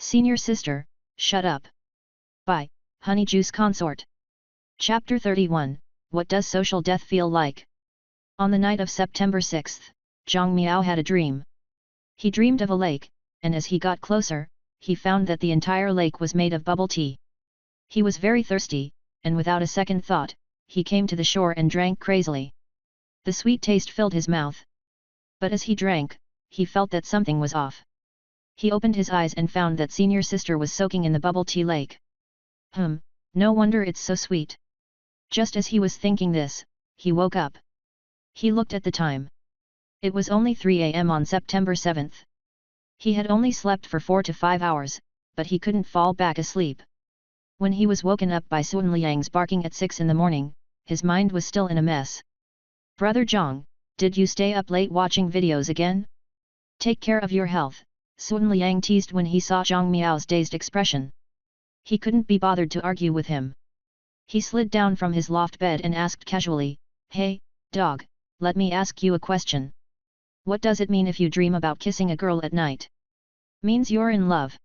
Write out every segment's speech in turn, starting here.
Senior Sister, Shut Up. By Honeyjuice Consort. Chapter 31, What Does Social Death Feel Like? On the night of September 6th, Zhang Miao had a dream. He dreamed of a lake, and as he got closer, he found that the entire lake was made of bubble tea. He was very thirsty, and without a second thought, he came to the shore and drank crazily. The sweet taste filled his mouth. But as he drank, he felt that something was off. He opened his eyes and found that Senior Sister was soaking in the bubble tea lake. No wonder it's so sweet. Just as he was thinking this, he woke up. He looked at the time. It was only 3 a.m. on September 7th. He had only slept for 4 to 5 hours, but he couldn't fall back asleep. When he was woken up by Sun Liang's barking at 6 in the morning, his mind was still in a mess. "Brother Zhang, did you stay up late watching videos again? Take care of your health," Sun Liang teased when he saw Zhang Miao's dazed expression. He couldn't be bothered to argue with him. He slid down from his loft bed and asked casually, "Hey, dog, let me ask you a question. What does it mean if you dream about kissing a girl at night? Means you're in love?"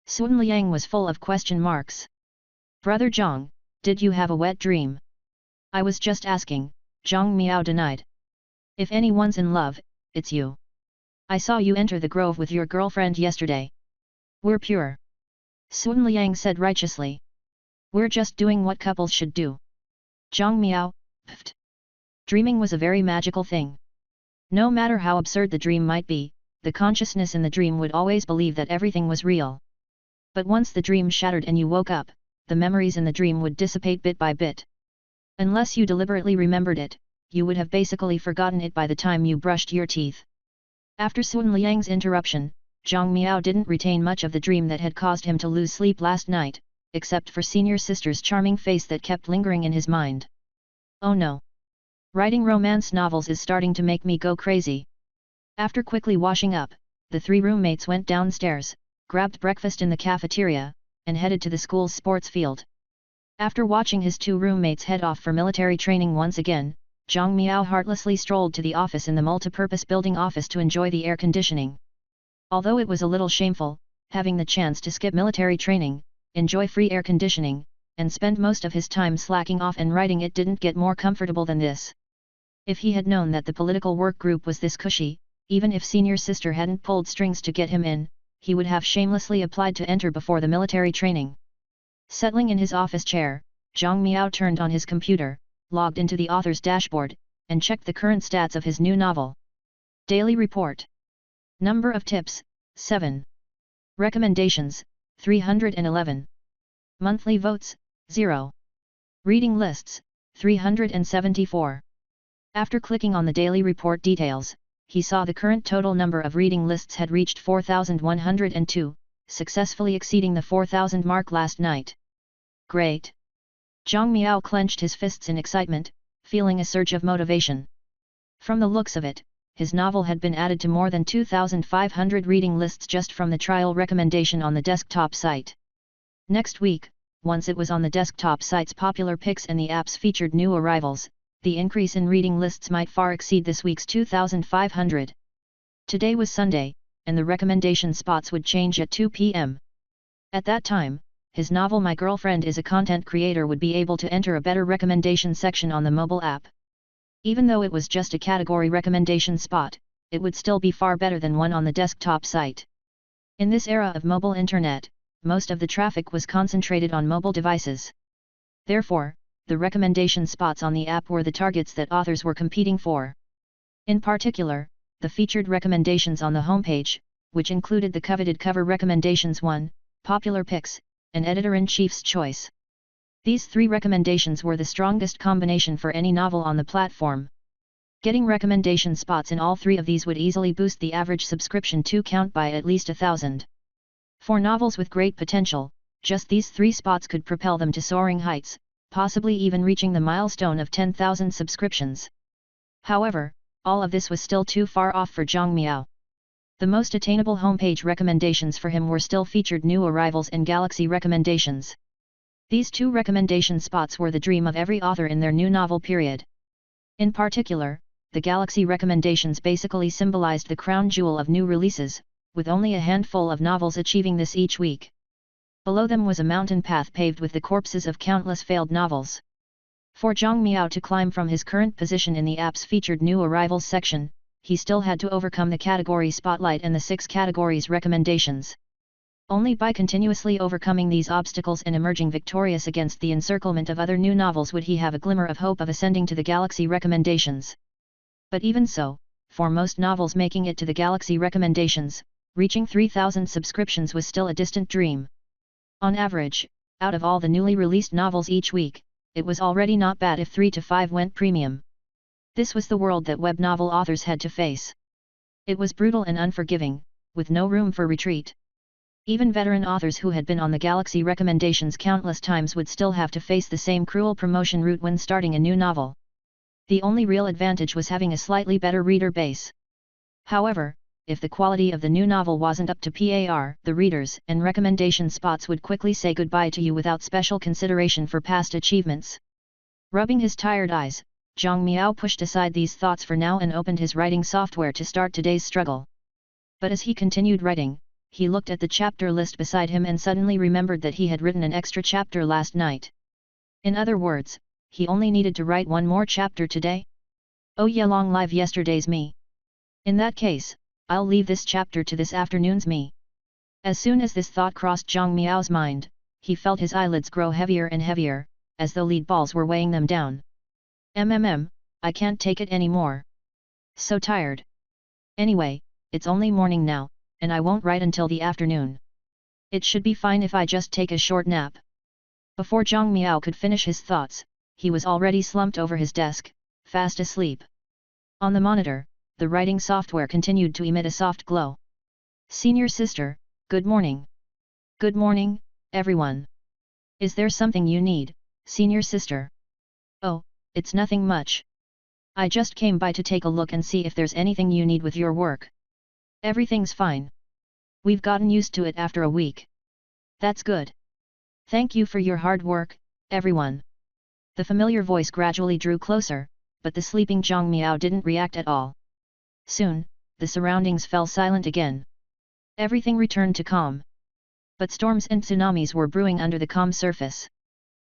Sun Liang was full of question marks. "Brother Zhang, did you have a wet dream?" "I was just asking," Zhang Miao denied. "If anyone's in love, it's you. I saw you enter the grove with your girlfriend yesterday. We're pure," Sun Liang said righteously. "We're just doing what couples should do." Zhang Miao puffed. Dreaming was a very magical thing. No matter how absurd the dream might be, the consciousness in the dream would always believe that everything was real. But once the dream shattered and you woke up, the memories in the dream would dissipate bit by bit. Unless you deliberately remembered it, you would have basically forgotten it by the time you brushed your teeth. After Sun Liang's interruption, Zhang Miao didn't retain much of the dream that had caused him to lose sleep last night, except for Senior Sister's charming face that kept lingering in his mind. "Oh no! Writing romance novels is starting to make me go crazy." After quickly washing up, the three roommates went downstairs, grabbed breakfast in the cafeteria, and headed to the school's sports field. After watching his two roommates head off for military training once again, Zhang Miao heartlessly strolled to the office in the multipurpose building office to enjoy the air conditioning. Although it was a little shameful, having the chance to skip military training, enjoy free air conditioning, and spend most of his time slacking off and writing, it didn't get more comfortable than this. If he had known that the political work group was this cushy, even if Senior Sister hadn't pulled strings to get him in, he would have shamelessly applied to enter before the military training. Settling in his office chair, Zhang Miao turned on his computer, logged into the author's dashboard, and checked the current stats of his new novel. Daily report. Number of tips, 7. Recommendations, 311. Monthly votes, 0. Reading lists, 374. After clicking on the daily report details, he saw the current total number of reading lists had reached 4,102, successfully exceeding the 4,000 mark last night. Great! Zhang Miao clenched his fists in excitement, feeling a surge of motivation. From the looks of it, his novel had been added to more than 2,500 reading lists just from the trial recommendation on the desktop site. Next week, once it was on the desktop site's popular picks and the app's featured new arrivals, the increase in reading lists might far exceed this week's 2,500. Today was Sunday, and the recommendation spots would change at 2 p.m. At that time, his novel My Girlfriend is a Content Creator would be able to enter a better recommendation section on the mobile app. Even though it was just a category recommendation spot, it would still be far better than one on the desktop site. In this era of mobile internet, most of the traffic was concentrated on mobile devices. Therefore, the recommendation spots on the app were the targets that authors were competing for. In particular, the featured recommendations on the homepage, which included the coveted cover recommendations 1, popular picks, and editor-in-chief's choice. These three recommendations were the strongest combination for any novel on the platform. Getting recommendation spots in all three of these would easily boost the average subscription to count by at least 1,000. For novels with great potential, just these three spots could propel them to soaring heights, possibly even reaching the milestone of 10,000 subscriptions. However, all of this was still too far off for Zhang Miao. The most attainable homepage recommendations for him were still featured new arrivals and Galaxy recommendations. These two recommendation spots were the dream of every author in their new novel period. In particular, the Galaxy recommendations basically symbolized the crown jewel of new releases, with only a handful of novels achieving this each week. Below them was a mountain path paved with the corpses of countless failed novels. For Zhang Miao to climb from his current position in the app's featured new arrivals section, he still had to overcome the category spotlight and the 6 categories recommendations. Only by continuously overcoming these obstacles and emerging victorious against the encirclement of other new novels would he have a glimmer of hope of ascending to the Galaxy recommendations. But even so, for most novels making it to the Galaxy recommendations, reaching 3,000 subscriptions was still a distant dream. On average, out of all the newly released novels each week, it was already not bad if 3 to 5 went premium. This was the world that web novel authors had to face. It was brutal and unforgiving, with no room for retreat. Even veteran authors who had been on the Galaxy recommendations countless times would still have to face the same cruel promotion route when starting a new novel. The only real advantage was having a slightly better reader base. However, if the quality of the new novel wasn't up to par, the readers and recommendation spots would quickly say goodbye to you without special consideration for past achievements. Rubbing his tired eyes, Zhang Miao pushed aside these thoughts for now and opened his writing software to start today's struggle. But as he continued writing, he looked at the chapter list beside him and suddenly remembered that he had written an extra chapter last night. In other words, he only needed to write one more chapter today? Oh yeah, long live yesterday's me. In that case, I'll leave this chapter to this afternoon's me. As soon as this thought crossed Zhang Miao's mind, he felt his eyelids grow heavier and heavier, as though lead balls were weighing them down. I can't take it anymore. So tired. Anyway, it's only morning now, and I won't write until the afternoon. It should be fine if I just take a short nap. Before Zhang Miao could finish his thoughts, he was already slumped over his desk, fast asleep. On the monitor, the writing software continued to emit a soft glow. Senior sister, good morning. Good morning, everyone. Is there something you need, senior sister? Oh, it's nothing much. I just came by to take a look and see if there's anything you need with your work. Everything's fine. We've gotten used to it after a week. That's good. Thank you for your hard work, everyone. The familiar voice gradually drew closer, but the sleeping Zhang Miao didn't react at all. Soon, the surroundings fell silent again. Everything returned to calm. But storms and tsunamis were brewing under the calm surface.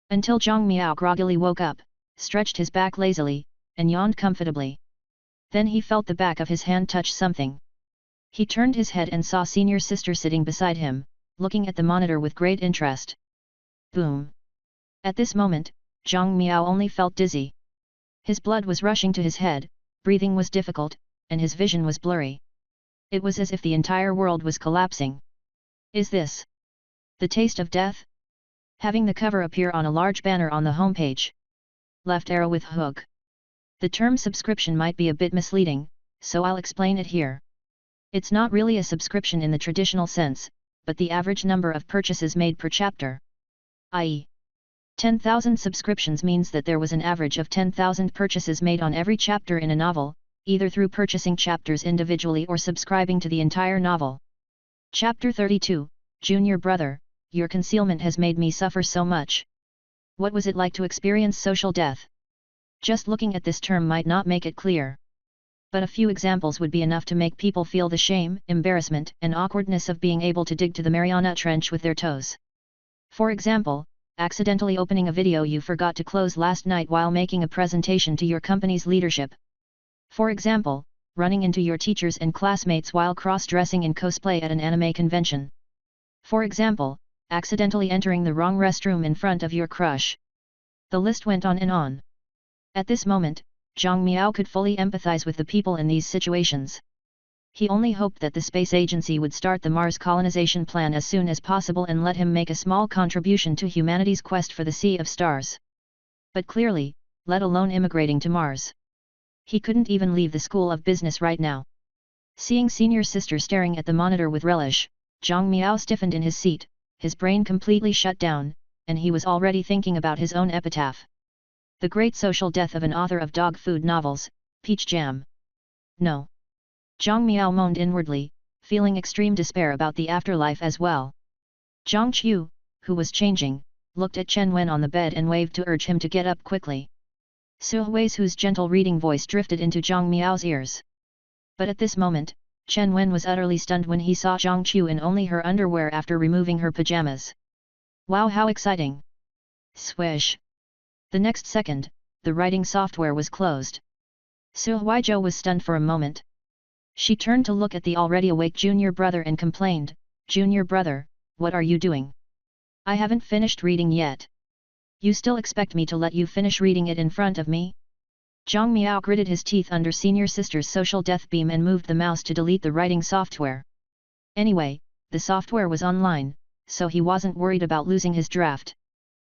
Until Zhang Miao groggily woke up, stretched his back lazily, and yawned comfortably. Then he felt the back of his hand touch something. He turned his head and saw senior sister sitting beside him, looking at the monitor with great interest. Boom! At this moment, Zhang Miao only felt dizzy. His blood was rushing to his head, breathing was difficult, and his vision was blurry. It was as if the entire world was collapsing. Is this the taste of death? Having the cover appear on a large banner on the homepage. Left arrow with hook. The term subscription might be a bit misleading, so I'll explain it here. It's not really a subscription in the traditional sense, but the average number of purchases made per chapter. i.e., 10,000 subscriptions means that there was an average of 10,000 purchases made on every chapter in a novel, either through purchasing chapters individually or subscribing to the entire novel. Chapter 32, Junior Brother, your concealment has made me suffer so much. What was it like to experience social death? Just looking at this term might not make it clear. But a few examples would be enough to make people feel the shame, embarrassment, and awkwardness of being able to dig to the Mariana Trench with their toes. For example, accidentally opening a video you forgot to close last night while making a presentation to your company's leadership. For example, running into your teachers and classmates while cross-dressing in cosplay at an anime convention. For example, accidentally entering the wrong restroom in front of your crush. The list went on and on. At this moment, Zhang Miao could fully empathize with the people in these situations. He only hoped that the space agency would start the Mars colonization plan as soon as possible and let him make a small contribution to humanity's quest for the Sea of Stars. But clearly, let alone immigrating to Mars. He couldn't even leave the School of Business right now. Seeing senior sister staring at the monitor with relish, Zhang Miao stiffened in his seat, his brain completely shut down, and he was already thinking about his own epitaph. The great social death of an author of dog food novels, Peach Jam. No. Zhang Miao moaned inwardly, feeling extreme despair about the afterlife as well. Zhang Qiu, who was changing, looked at Chen Wen on the bed and waved to urge him to get up quickly. Su Hui's whose gentle reading voice drifted into Zhang Miao's ears. But at this moment, Chen Wen was utterly stunned when he saw Zhang Chu in only her underwear after removing her pajamas. Wow, how exciting! Swish! The next second, the writing software was closed. Su Huizhou was stunned for a moment. She turned to look at the already awake junior brother and complained, "Junior brother, what are you doing? I haven't finished reading yet. You still expect me to let you finish reading it in front of me?" Zhang Miao gritted his teeth under senior sister's social death beam and moved the mouse to delete the writing software. Anyway, the software was online, so he wasn't worried about losing his draft.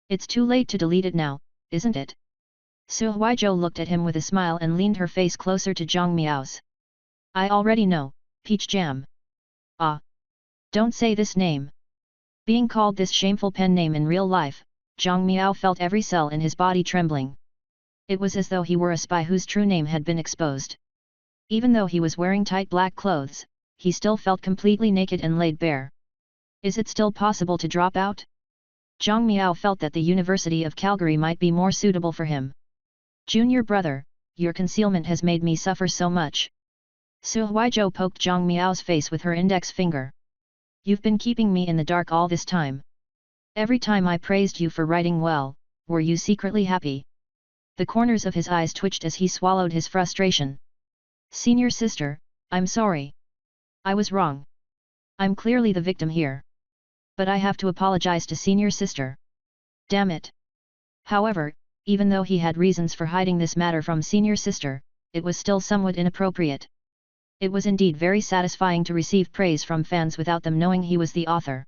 It's too late to delete it now, isn't it? Su Huizhou looked at him with a smile and leaned her face closer to Zhang Miao's. "I already know, Peach Jam." "Ah! Don't say this name." Being called this shameful pen name in real life, Zhang Miao felt every cell in his body trembling. It was as though he were a spy whose true name had been exposed. Even though he was wearing tight black clothes, he still felt completely naked and laid bare. Is it still possible to drop out? Zhang Miao felt that the University of Calgary might be more suitable for him. "Junior brother, your concealment has made me suffer so much." Su Huizhou poked Zhang Miao's face with her index finger. "You've been keeping me in the dark all this time. Every time I praised you for writing well, were you secretly happy?" The corners of his eyes twitched as he swallowed his frustration. "Senior sister, I'm sorry. I was wrong. I'm clearly the victim here. But I have to apologize to senior sister. Damn it." However, even though he had reasons for hiding this matter from senior sister, it was still somewhat inappropriate. It was indeed very satisfying to receive praise from fans without them knowing he was the author.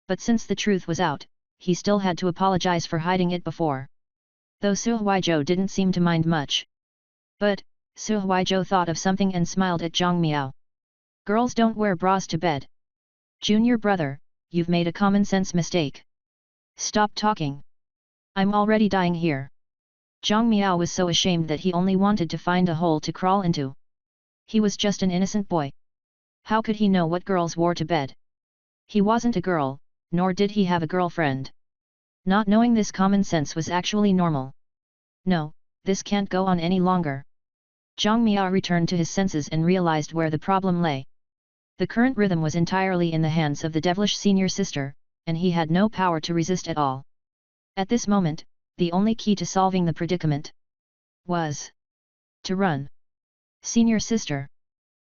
But since the truth was out, he still had to apologize for hiding it before. Though Su Huizhou didn't seem to mind much. But, Su Huizhou thought of something and smiled at Zhang Miao. "Girls don't wear bras to bed. Junior brother, you've made a common sense mistake. Stop talking. I'm already dying here." Zhang Miao was so ashamed that he only wanted to find a hole to crawl into. He was just an innocent boy. How could he know what girls wore to bed? He wasn't a girl, nor did he have a girlfriend. Not knowing this common sense was actually normal. No, this can't go on any longer. Zhang Miao returned to his senses and realized where the problem lay. The current rhythm was entirely in the hands of the devilish senior sister, and he had no power to resist at all. At this moment, the only key to solving the predicament was to run. "Senior sister!"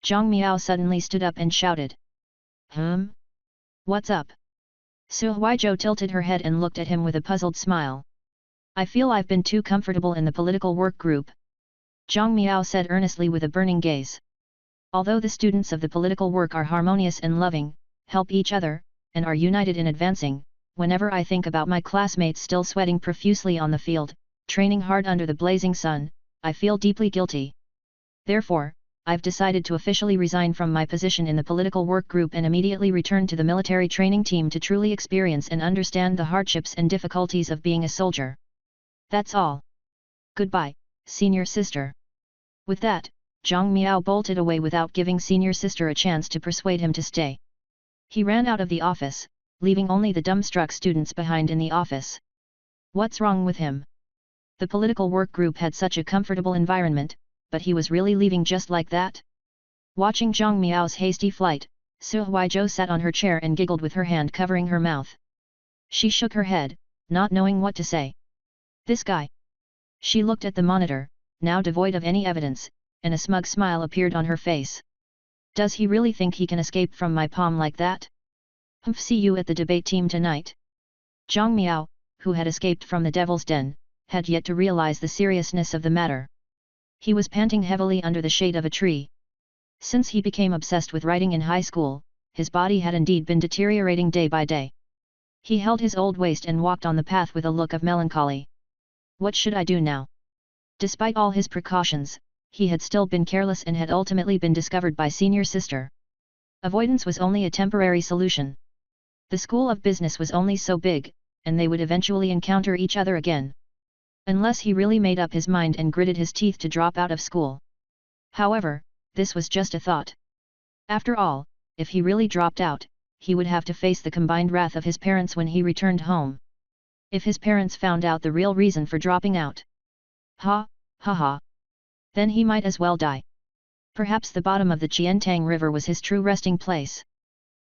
Zhang Miao suddenly stood up and shouted. What's up?" Su Huizhou tilted her head and looked at him with a puzzled smile. "I feel I've been too comfortable in the political work group," Zhang Miao said earnestly with a burning gaze. "Although the students of the political work are harmonious and loving, help each other, and are united in advancing, whenever I think about my classmates still sweating profusely on the field, training hard under the blazing sun, I feel deeply guilty. Therefore, I've decided to officially resign from my position in the political work group and immediately return to the military training team to truly experience and understand the hardships and difficulties of being a soldier. That's all. Goodbye, senior sister." With that, Zhang Miao bolted away without giving senior sister a chance to persuade him to stay. He ran out of the office, leaving only the dumbstruck students behind in the office. What's wrong with him? The political work group had such a comfortable environment, but he was really leaving just like that? Watching Zhang Miao's hasty flight, Su Huizhou sat on her chair and giggled with her hand covering her mouth. She shook her head, not knowing what to say. This guy. She looked at the monitor, now devoid of any evidence, and a smug smile appeared on her face. Does he really think he can escape from my palm like that? See you at the debate team tonight. Zhang Miao, who had escaped from the devil's den, had yet to realize the seriousness of the matter. He was panting heavily under the shade of a tree. Since he became obsessed with writing in high school, his body had indeed been deteriorating day by day. He held his old waist and walked on the path with a look of melancholy. What should I do now? Despite all his precautions, he had still been careless and had ultimately been discovered by senior sister. Avoidance was only a temporary solution. The school of business was only so big, and they would eventually encounter each other again. Unless he really made up his mind and gritted his teeth to drop out of school. However, this was just a thought. After all, if he really dropped out, he would have to face the combined wrath of his parents when he returned home. If his parents found out the real reason for dropping out. Ha, ha ha. Then he might as well die. Perhaps the bottom of the Qiantang River was his true resting place.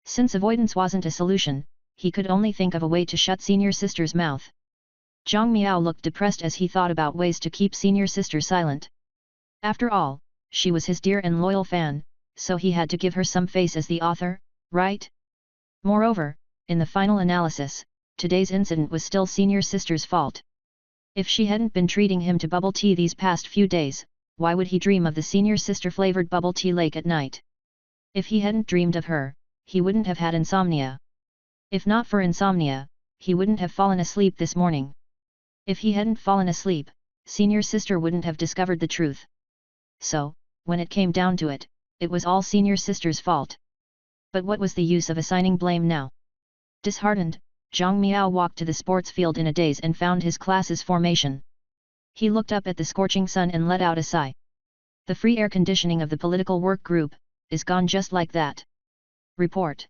Since avoidance wasn't a solution, he could only think of a way to shut senior sister's mouth. Zhang Miao looked depressed as he thought about ways to keep senior sister silent. After all, she was his dear and loyal fan, so he had to give her some face as the author, right? Moreover, in the final analysis, today's incident was still senior sister's fault. If she hadn't been treating him to bubble tea these past few days, why would he dream of the senior sister flavored bubble tea lake at night? If he hadn't dreamed of her, he wouldn't have had insomnia. If not for insomnia, he wouldn't have fallen asleep this morning. If he hadn't fallen asleep, senior sister wouldn't have discovered the truth. So, when it came down to it, it was all senior sister's fault. But what was the use of assigning blame now? Disheartened, Zhang Miao walked to the sports field in a daze and found his class's formation. He looked up at the scorching sun and let out a sigh. The free air conditioning of the political work group is gone just like that. Report.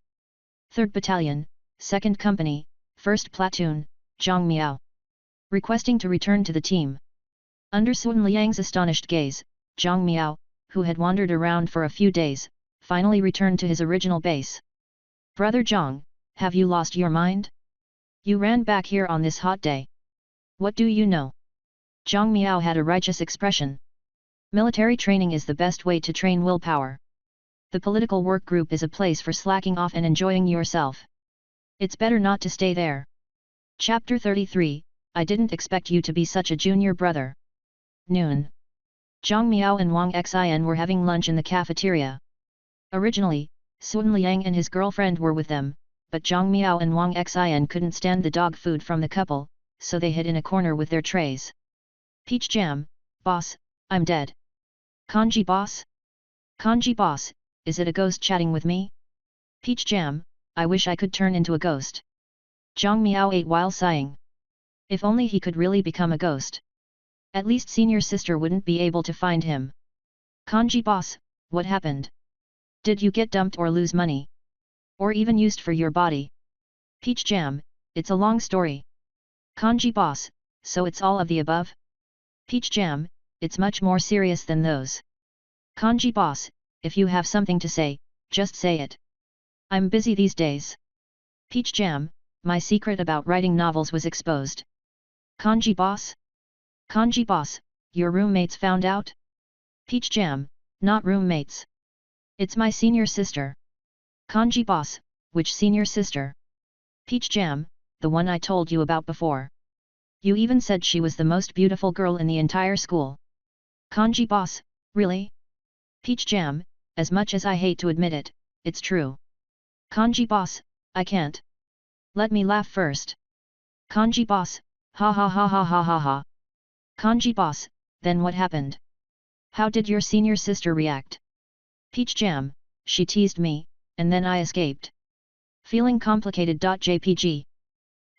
3rd Battalion, 2nd Company, 1st Platoon, Zhang Miao. Requesting to return to the team. Under Sun Liang's astonished gaze, Zhang Miao, who had wandered around for a few days, finally returned to his original base. Brother Zhang, have you lost your mind? You ran back here on this hot day. What do you know? Zhang Miao had a righteous expression. Military training is the best way to train willpower. The political work group is a place for slacking off and enjoying yourself. It's better not to stay there. Chapter 33, I didn't expect you to be such a junior brother. Noon. Zhang Miao and Wang Xin were having lunch in the cafeteria. Originally, Sun Liang and his girlfriend were with them, but Zhang Miao and Wang Xin couldn't stand the dog food from the couple, so they hid in a corner with their trays. Peach jam, boss, I'm dead. Kanji boss? Kanji boss, is it a ghost chatting with me? Peach jam, I wish I could turn into a ghost. Zhang Miao ate while sighing. If only he could really become a ghost. At least senior sister wouldn't be able to find him. Kanji boss, what happened? Did you get dumped or lose money? Or even used for your body? Peach jam, it's a long story. Kanji boss, so it's all of the above? Peach jam, it's much more serious than those. Kanji boss, if you have something to say, just say it. I'm busy these days. Peach jam, my secret about writing novels was exposed. Kanji boss? Kanji boss, your roommates found out? Peach jam, not roommates. It's my senior sister. Kanji boss, which senior sister? Peach jam, the one I told you about before. You even said she was the most beautiful girl in the entire school. Kanji boss, really? Peach jam, as much as I hate to admit it, it's true. Kanji boss, I can't. Let me laugh first. Kanji boss, ha ha ha ha ha ha ha. Kanji boss, then what happened? How did your senior sister react? Peach jam, she teased me, and then I escaped. Feeling complicated. Jpg.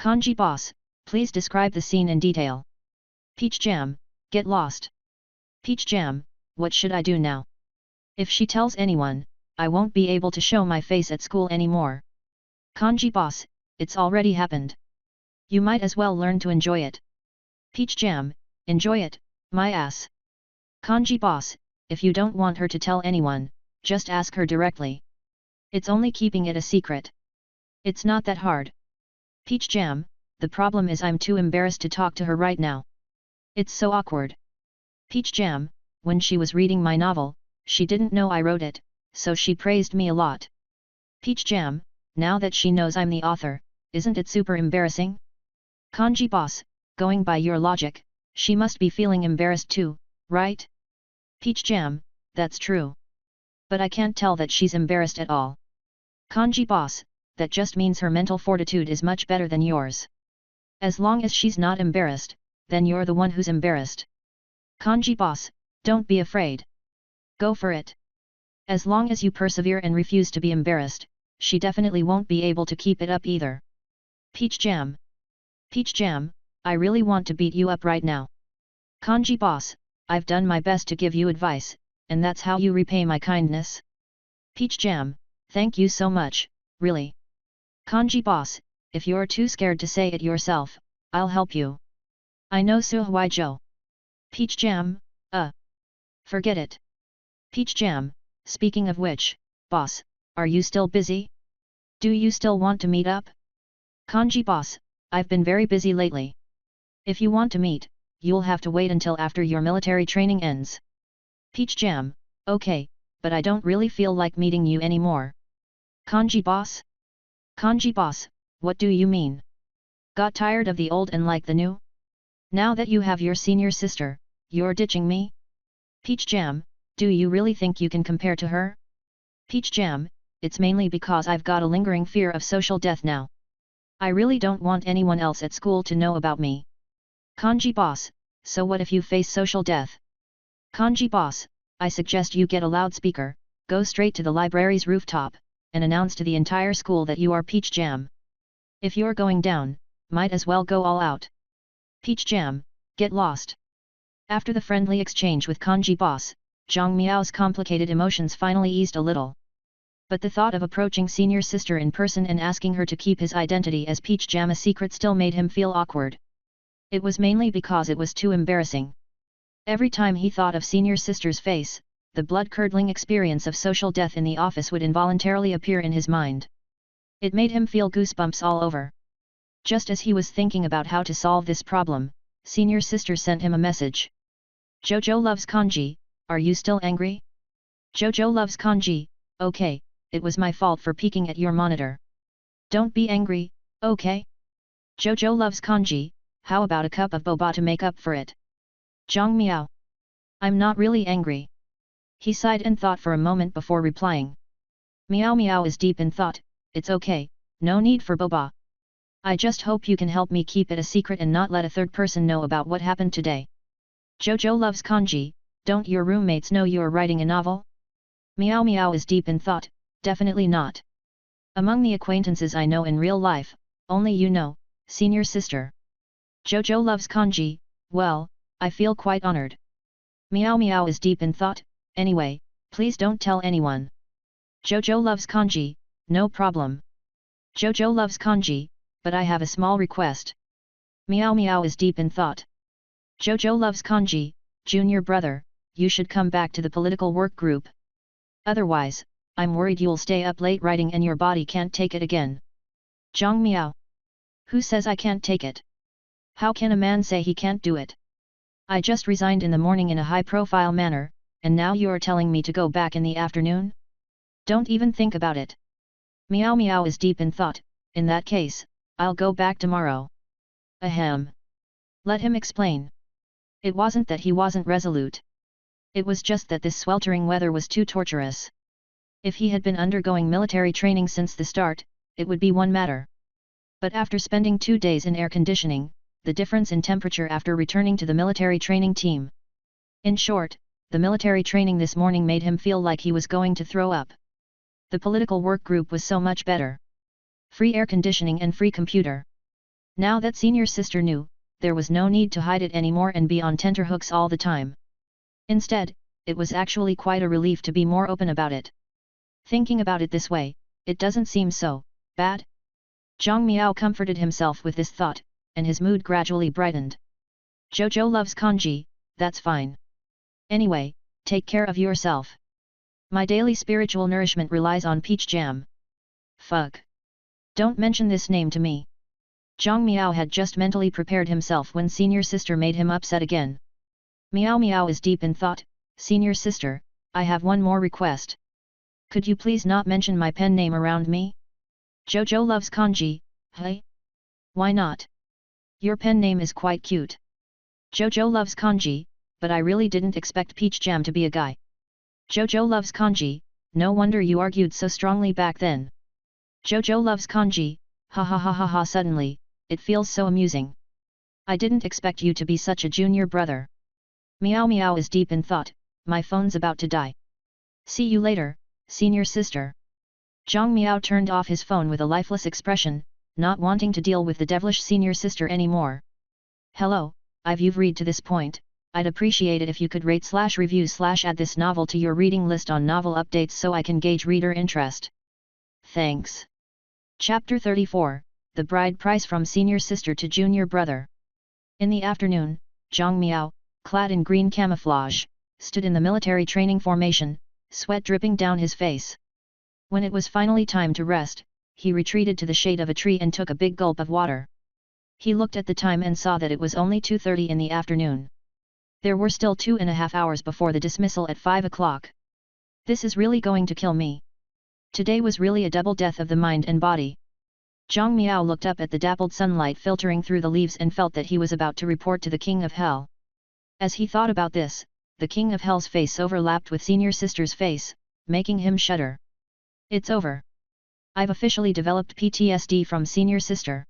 Kanji boss, please describe the scene in detail. Peach jam, get lost. Peach jam, what should I do now? If she tells anyone, I won't be able to show my face at school anymore. Kanji boss, it's already happened. You might as well learn to enjoy it. Peach jam, enjoy it, my ass. Kanji boss, if you don't want her to tell anyone, just ask her directly. It's only keeping it a secret. It's not that hard. Peach jam, the problem is I'm too embarrassed to talk to her right now. It's so awkward. Peach jam, when she was reading my novel, she didn't know I wrote it, so she praised me a lot. Peach jam, now that she knows I'm the author, isn't it super embarrassing? Kanji boss, going by your logic, she must be feeling embarrassed too, right? Peach jam, that's true. But I can't tell that she's embarrassed at all. Kanji boss, that just means her mental fortitude is much better than yours. As long as she's not embarrassed, then you're the one who's embarrassed. Kanji boss, don't be afraid. Go for it. As long as you persevere and refuse to be embarrassed, she definitely won't be able to keep it up either. Peach jam. Peach jam, I really want to beat you up right now. Kanji boss, I've done my best to give you advice, and that's how you repay my kindness. Peach jam, thank you so much, really. Kanji boss, if you're too scared to say it yourself, I'll help you. I know Su Huai Zhou. Peach jam, forget it. Peach Jam, speaking of which, boss, are you still busy? Do you still want to meet up? Kanji boss, I've been very busy lately. If you want to meet, you'll have to wait until after your military training ends. Peach Jam, okay, but I don't really feel like meeting you anymore. Kanji boss? Kanji boss, what do you mean? Got tired of the old and like the new? Now that you have your senior sister, you're ditching me? Peach Jam, do you really think you can compare to her? Peach Jam, it's mainly because I've got a lingering fear of social death now. I really don't want anyone else at school to know about me. Kanji boss, so what if you face social death? Kanji boss, I suggest you get a loudspeaker, go straight to the library's rooftop, and announce to the entire school that you are Peach Jam. If you're going down, might as well go all out. Peach Jam, get lost. After the friendly exchange with Kanji boss, Zhang Miao's complicated emotions finally eased a little. But the thought of approaching senior sister in person and asking her to keep his identity as Peach Jam a secret still made him feel awkward. It was mainly because it was too embarrassing. Every time he thought of senior sister's face, the blood-curdling experience of social death in the office would involuntarily appear in his mind. It made him feel goosebumps all over. Just as he was thinking about how to solve this problem, senior sister sent him a message. Jojo loves kanji, are you still angry? Jojo loves kanji, okay, it was my fault for peeking at your monitor. Don't be angry, okay? Jojo loves kanji, how about a cup of boba to make up for it? Zhang Miao. I'm not really angry. He sighed and thought for a moment before replying. Miao Miao is deep in thought, it's okay, no need for boba. I just hope you can help me keep it a secret and not let a third person know about what happened today. Jojo loves kanji, don't your roommates know you're writing a novel? Miao Miao is deep in thought, definitely not. Among the acquaintances I know in real life, only you know, senior sister. Jojo loves kanji, well, I feel quite honored. Miao Miao is deep in thought, anyway, please don't tell anyone. Jojo loves kanji, no problem. Jojo loves kanji, but I have a small request. Miao Miao is deep in thought. Jojo loves kanji, junior brother, you should come back to the political work group. Otherwise, I'm worried you'll stay up late writing and your body can't take it again. Zhang Miao. Who says I can't take it? How can a man say he can't do it? I just resigned in the morning in a high-profile manner, and now you're telling me to go back in the afternoon? Don't even think about it. Miao Miao is deep in thought, in that case, I'll go back tomorrow. Ahem. Let him explain. It wasn't that he wasn't resolute. It was just that this sweltering weather was too torturous. If he had been undergoing military training since the start, it would be one matter. But after spending 2 days in air conditioning, the difference in temperature after returning to the military training team. In short, the military training this morning made him feel like he was going to throw up. The political work group was so much better. Free air conditioning and free computer. Now that senior sister knew, there was no need to hide it anymore and be on tenterhooks all the time. Instead, it was actually quite a relief to be more open about it. Thinking about it this way, it doesn't seem so bad. Zhang Miao comforted himself with this thought, and his mood gradually brightened. Jojo loves kanji, that's fine. Anyway, take care of yourself. My daily spiritual nourishment relies on Peach Jam. Fuck. Don't mention this name to me. Zhang Miao had just mentally prepared himself when senior sister made him upset again. Miao Miao is deep in thought, senior sister, I have one more request. Could you please not mention my pen name around me? Jojo loves kanji, hey? Why not? Your pen name is quite cute. Jojo loves kanji, but I really didn't expect Peach Jam to be a guy. Jojo loves kanji, no wonder you argued so strongly back then. Jojo loves kanji, ha ha ha ha ha suddenly, it feels so amusing. I didn't expect you to be such a junior brother. Miao Miao is deep in thought, my phone's about to die. See you later, senior sister. Zhang Miao turned off his phone with a lifeless expression, not wanting to deal with the devilish senior sister anymore. Hello, you've read to this point, I'd appreciate it if you could rate/review/add this novel to your reading list on novel updates so I can gauge reader interest. Thanks. Chapter 34, The Bride Price from Senior Sister to Junior Brother. In the afternoon, Zhang Miao, clad in green camouflage, stood in the military training formation, sweat dripping down his face. When it was finally time to rest, he retreated to the shade of a tree and took a big gulp of water. He looked at the time and saw that it was only 2:30 in the afternoon. There were still 2.5 hours before the dismissal at 5 o'clock. This is really going to kill me. Today was really a double death of the mind and body. Zhang Miao looked up at the dappled sunlight filtering through the leaves and felt that he was about to report to the King of Hell. As he thought about this, the King of Hell's face overlapped with Senior Sister's face, making him shudder. It's over. I've officially developed PTSD from Senior Sister.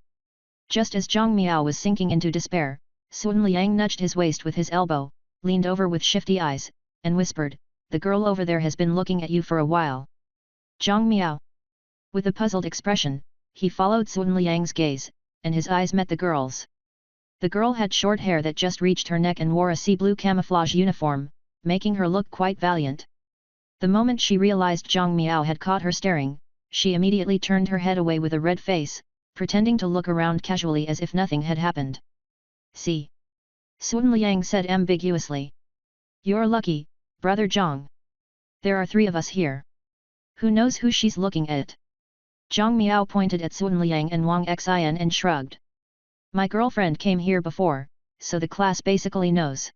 Just as Zhang Miao was sinking into despair, Sun Liang nudged his waist with his elbow, leaned over with shifty eyes, and whispered, "The girl over there has been looking at you for a while." Zhang Miao. With a puzzled expression, he followed Sun Liang's gaze, and his eyes met the girl's. The girl had short hair that just reached her neck and wore a sea blue camouflage uniform, making her look quite valiant. The moment she realized Zhang Miao had caught her staring, she immediately turned her head away with a red face, pretending to look around casually as if nothing had happened. "See?" Sun Liang said ambiguously. "You're lucky, brother Zhang. There are 3 of us here. Who knows who she's looking at?" Zhang Miao pointed at Sun Liang and Wang Xian and shrugged. "My girlfriend came here before, so the class basically knows."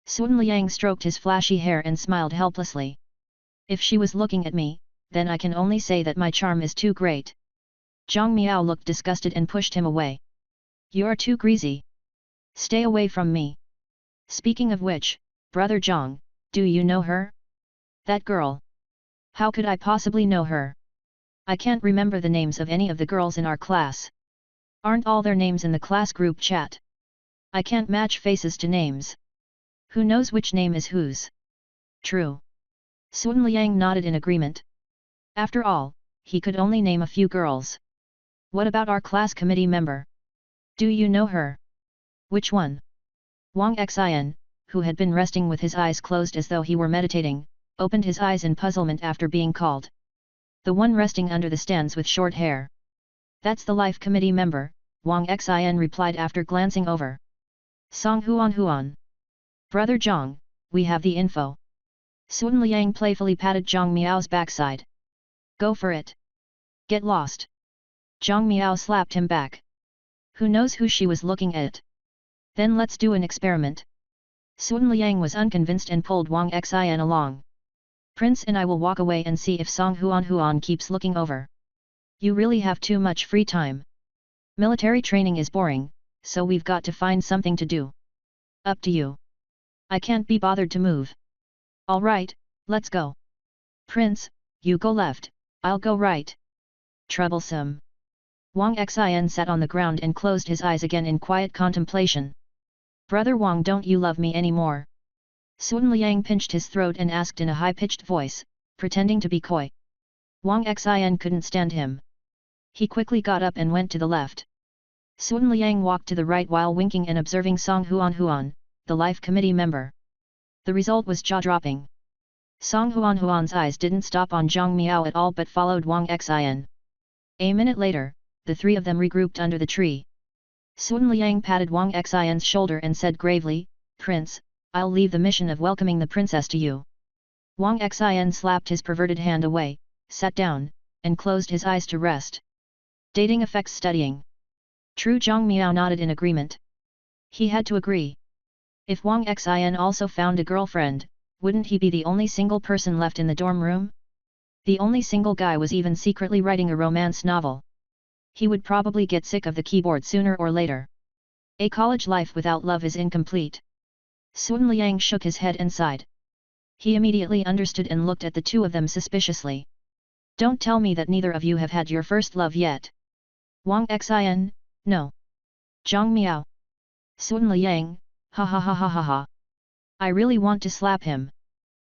Sun Liang stroked his flashy hair and smiled helplessly. "If she was looking at me, then I can only say that my charm is too great." Zhang Miao looked disgusted and pushed him away. "You're too greasy. Stay away from me. Speaking of which, brother Zhang, do you know her? That girl. How could I possibly know her? I can't remember the names of any of the girls in our class. Aren't all their names in the class group chat? I can't match faces to names. Who knows which name is whose?" "True." Sun Liang nodded in agreement. After all, he could only name a few girls. "What about our class committee member? Do you know her?" "Which one?" Wang Xian, who had been resting with his eyes closed as though he were meditating, opened his eyes in puzzlement after being called. "The one resting under the stands with short hair. That's the life committee member," Wang Xian replied after glancing over. "Song Huan. Brother Zhang, we have the info." Sun Liang playfully patted Zhang Miao's backside. "Go for it. Get lost." Zhang Miao slapped him back. "Who knows who she was looking at? Then let's do an experiment." Sun Liang was unconvinced and pulled Wang Xian along. "Prince and I will walk away and see if Song Huan keeps looking over. You really have too much free time. Military training is boring, so we've got to find something to do. Up to you. I can't be bothered to move." "All right, let's go. Prince, you go left, I'll go right." Troublesome. Wang Xian sat on the ground and closed his eyes again in quiet contemplation. "Brother Wang, don't you love me anymore?" Sun Liang pinched his throat and asked in a high-pitched voice, pretending to be coy. Wang Xian couldn't stand him. He quickly got up and went to the left. Sun Liang walked to the right while winking and observing Song Huan, the life committee member. The result was jaw-dropping. Song Huan's eyes didn't stop on Zhang Miao at all but followed Wang Xian. A minute later, the 3 of them regrouped under the tree. Sun Liang patted Wang Xian's shoulder and said gravely, "Prince, I'll leave the mission of welcoming the princess to you." Wang Xian slapped his perverted hand away, sat down, and closed his eyes to rest. Dating effects studying. True. Zhang Miao nodded in agreement. He had to agree. If Wang Xian also found a girlfriend, wouldn't he be the only single person left in the dorm room? The only single guy was even secretly writing a romance novel. He would probably get sick of the keyboard sooner or later. A college life without love is incomplete. Sun Liang shook his head and sighed. He immediately understood and looked at the 2 of them suspiciously. "Don't tell me that neither of you have had your first love yet." Wang Xian, "No." Zhang Miao. Sun Liang, "Ha ha ha ha ha ha. I really want to slap him."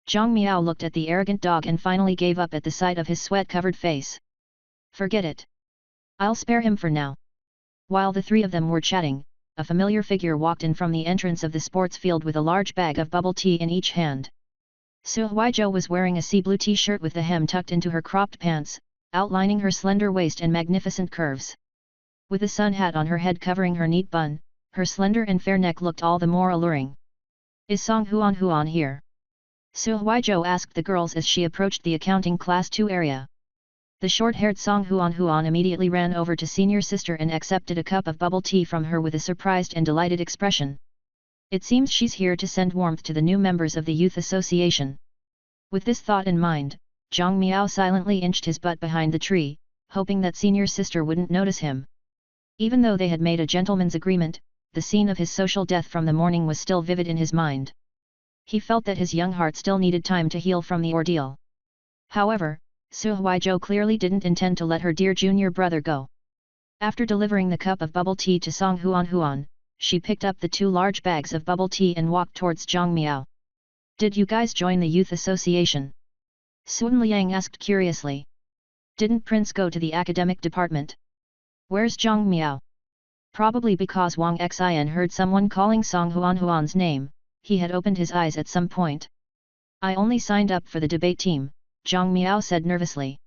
Zhang Miao looked at the arrogant dog and finally gave up at the sight of his sweat-covered face. "Forget it. I'll spare him for now." While the 3 of them were chatting, a familiar figure walked in from the entrance of the sports field with a large bag of bubble tea in each hand. Su Huizhou was wearing a sea blue t-shirt with the hem tucked into her cropped pants, outlining her slender waist and magnificent curves. With a sun hat on her head covering her neat bun, her slender and fair neck looked all the more alluring. "Is Song Huan here?" Su Huizhou asked the girls as she approached the accounting class 2 area. The short-haired Song Huan immediately ran over to senior sister and accepted a cup of bubble tea from her with a surprised and delighted expression. It seems she's here to send warmth to the new members of the youth association. With this thought in mind, Zhang Miao silently inched his butt behind the tree, hoping that senior sister wouldn't notice him. Even though they had made a gentleman's agreement, the scene of his social death from the morning was still vivid in his mind. He felt that his young heart still needed time to heal from the ordeal. However, Su Huizhou clearly didn't intend to let her dear junior brother go. After delivering the cup of bubble tea to Song Huan, she picked up the 2 large bags of bubble tea and walked towards Zhang Miao. "Did you guys join the youth association?" Sun Liang asked curiously. "Didn't Prince go to the academic department? Where's Zhang Miao?" Probably because Wang Xian heard someone calling Song Huan's name, he had opened his eyes at some point. "I only signed up for the debate team," Zhang Miao said nervously.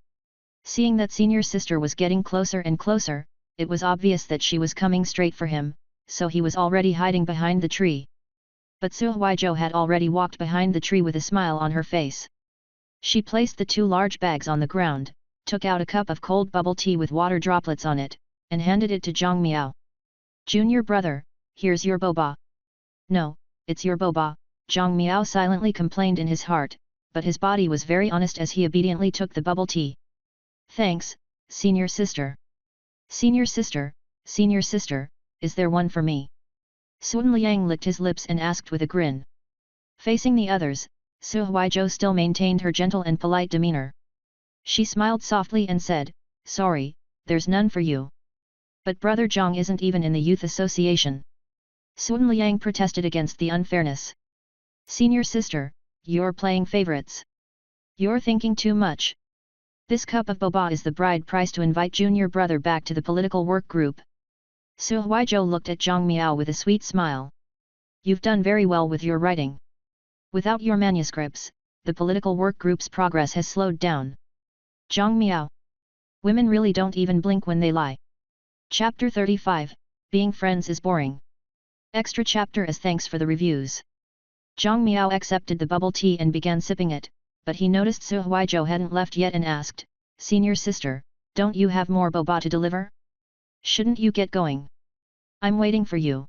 Seeing that senior sister was getting closer and closer, it was obvious that she was coming straight for him, so he was already hiding behind the tree. But Su Huizhou had already walked behind the tree with a smile on her face. She placed the 2 large bags on the ground, took out a cup of cold bubble tea with water droplets on it, and handed it to Zhang Miao. "Junior brother, here's your boba." "No, it's your boba," Zhang Miao silently complained in his heart, but his body was very honest as he obediently took the bubble tea. "Thanks, senior sister." Senior sister, is there one for me?" Sun Liang licked his lips and asked with a grin. Facing the others, Su Huizhou still maintained her gentle and polite demeanor. She smiled softly and said, "Sorry, there's none for you." "But brother Zhang isn't even in the youth association." Sun Liang protested against the unfairness. "Senior sister, you're playing favorites. You're thinking too much. This cup of boba is the bride price to invite junior brother back to the political work group." Su Huizhou looked at Zhang Miao with a sweet smile. "You've done very well with your writing. Without your manuscripts, the political work group's progress has slowed down." Zhang Miao. Women really don't even blink when they lie. Chapter 35, Being Friends is Boring. Extra chapter as thanks for the reviews. Zhang Miao accepted the bubble tea and began sipping it, but he noticed Su Huizhou hadn't left yet and asked, "Senior sister, don't you have more boba to deliver? Shouldn't you get going? I'm waiting for you."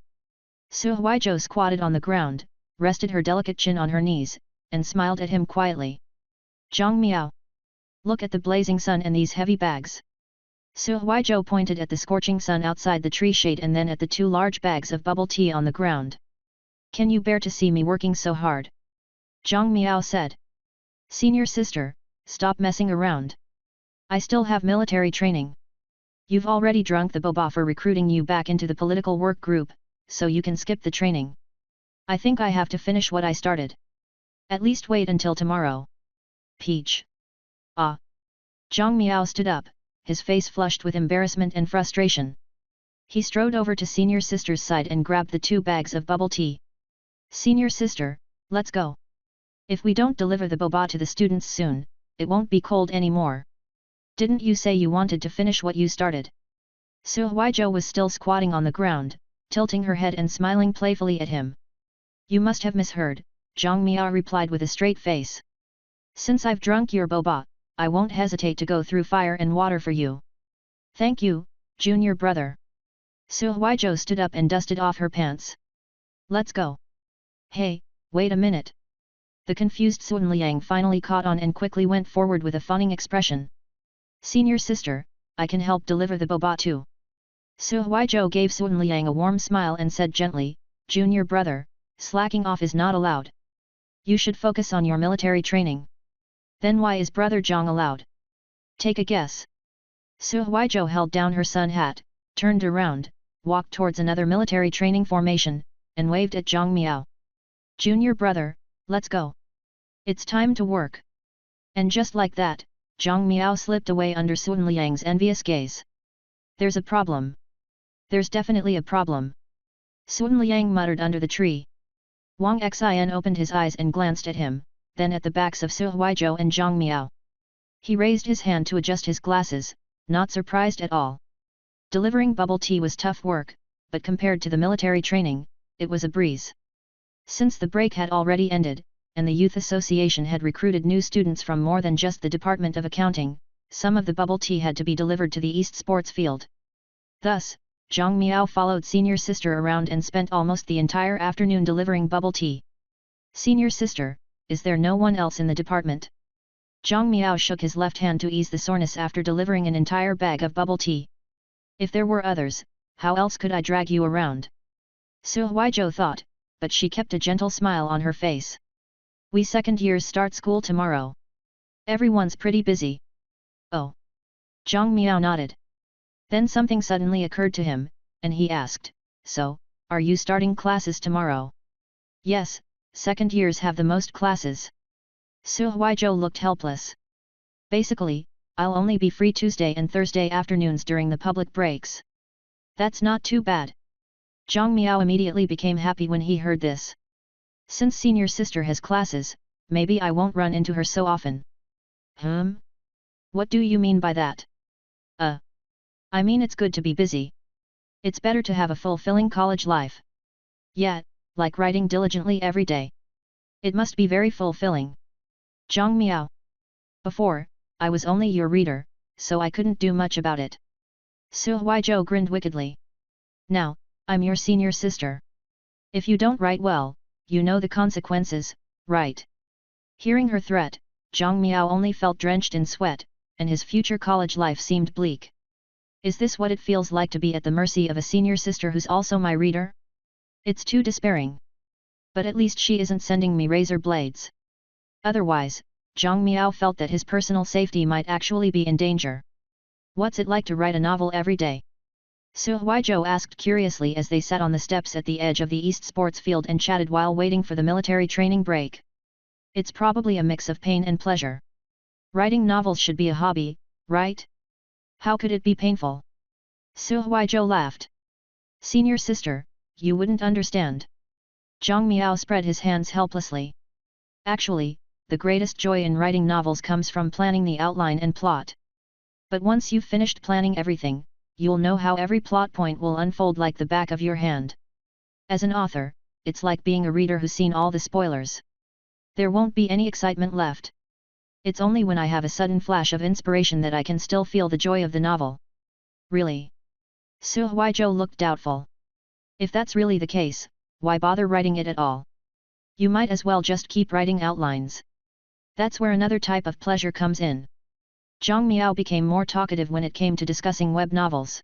Su Huizhou squatted on the ground, rested her delicate chin on her knees, and smiled at him quietly. "Zhang Miao. Look at the blazing sun and these heavy bags." Su Huizhou pointed at the scorching sun outside the tree shade and then at the 2 large bags of bubble tea on the ground. "Can you bear to see me working so hard?" Zhang Miao said. "Senior sister, stop messing around. I still have military training. You've already drunk the boba for recruiting you back into the political work group, so you can skip the training. I think I have to finish what I started. At least wait until tomorrow." Peach. "Ah." Zhang Miao stood up, his face flushed with embarrassment and frustration. He strode over to senior sister's side and grabbed the 2 bags of bubble tea. "Senior sister, let's go. If we don't deliver the boba to the students soon, it won't be cold anymore. Didn't you say you wanted to finish what you started?" Su Huizhou was still squatting on the ground, tilting her head and smiling playfully at him. "You must have misheard," Zhang Miao replied with a straight face. "Since I've drunk your boba, I won't hesitate to go through fire and water for you." "Thank you, junior brother." Su Huizhou stood up and dusted off her pants. "Let's go." "Hey, wait a minute." The confused Sun Liang finally caught on and quickly went forward with a fawning expression. "Senior sister, I can help deliver the boba too." Su Huizhou gave Sun Liang a warm smile and said gently, "Junior brother, slacking off is not allowed. You should focus on your military training." "Then why is brother Zhang allowed? Take a guess." Su Huizhou held down her sun hat, turned around, walked towards another military training formation, and waved at Zhang Miao. "Junior brother, let's go. It's time to work." And just like that, Zhang Miao slipped away under Sun Liang's envious gaze. "There's a problem. There's definitely a problem." Sun Liang muttered under the tree. Wang Xian opened his eyes and glanced at him, then at the backs of Su Huizhou and Zhang Miao. He raised his hand to adjust his glasses, not surprised at all. Delivering bubble tea was tough work, but compared to the military training, it was a breeze. Since the break had already ended, and the Youth Association had recruited new students from more than just the Department of Accounting. Some of the bubble tea had to be delivered to the East Sports Field. Thus, Zhang Miao followed senior sister around and spent almost the entire afternoon delivering bubble tea. Senior sister, is there no one else in the department? Zhang Miao shook his left hand to ease the soreness after delivering an entire bag of bubble tea. If there were others, how else could I drag you around? Su Huizhou thought, but she kept a gentle smile on her face. We second years start school tomorrow. Everyone's pretty busy. Oh. Zhang Miao nodded. Then something suddenly occurred to him, and he asked, so, are you starting classes tomorrow? Yes, second years have the most classes. Su Huizhou looked helpless. Basically, I'll only be free Tuesday and Thursday afternoons during the public breaks. That's not too bad. Zhang Miao immediately became happy when he heard this. Since senior sister has classes, maybe I won't run into her so often. What do you mean by that? I mean it's good to be busy. It's better to have a fulfilling college life. Yeah, like writing diligently every day. It must be very fulfilling. Zhang Miao. Before, I was only your reader, so I couldn't do much about it. Su Huizhou grinned wickedly. Now, I'm your senior sister. If you don't write well, you know the consequences, right? Hearing her threat, Zhang Miao only felt drenched in sweat, and his future college life seemed bleak. Is this what it feels like to be at the mercy of a senior sister who's also my reader? It's too despairing. But at least she isn't sending me razor blades. Otherwise, Zhang Miao felt that his personal safety might actually be in danger. What's it like to write a novel every day? Su Huizhou asked curiously as they sat on the steps at the edge of the East Sports Field and chatted while waiting for the military training break. It's probably a mix of pain and pleasure. Writing novels should be a hobby, right? How could it be painful? Su Huizhou laughed. Senior sister, you wouldn't understand. Zhang Miao spread his hands helplessly. Actually, the greatest joy in writing novels comes from planning the outline and plot. But once you've finished planning everything, you'll know how every plot point will unfold like the back of your hand. As an author, it's like being a reader who's seen all the spoilers. There won't be any excitement left. It's only when I have a sudden flash of inspiration that I can still feel the joy of the novel. Really? Su Huizhou looked doubtful. If that's really the case, why bother writing it at all? You might as well just keep writing outlines. That's where another type of pleasure comes in. Zhang Miao became more talkative when it came to discussing web novels.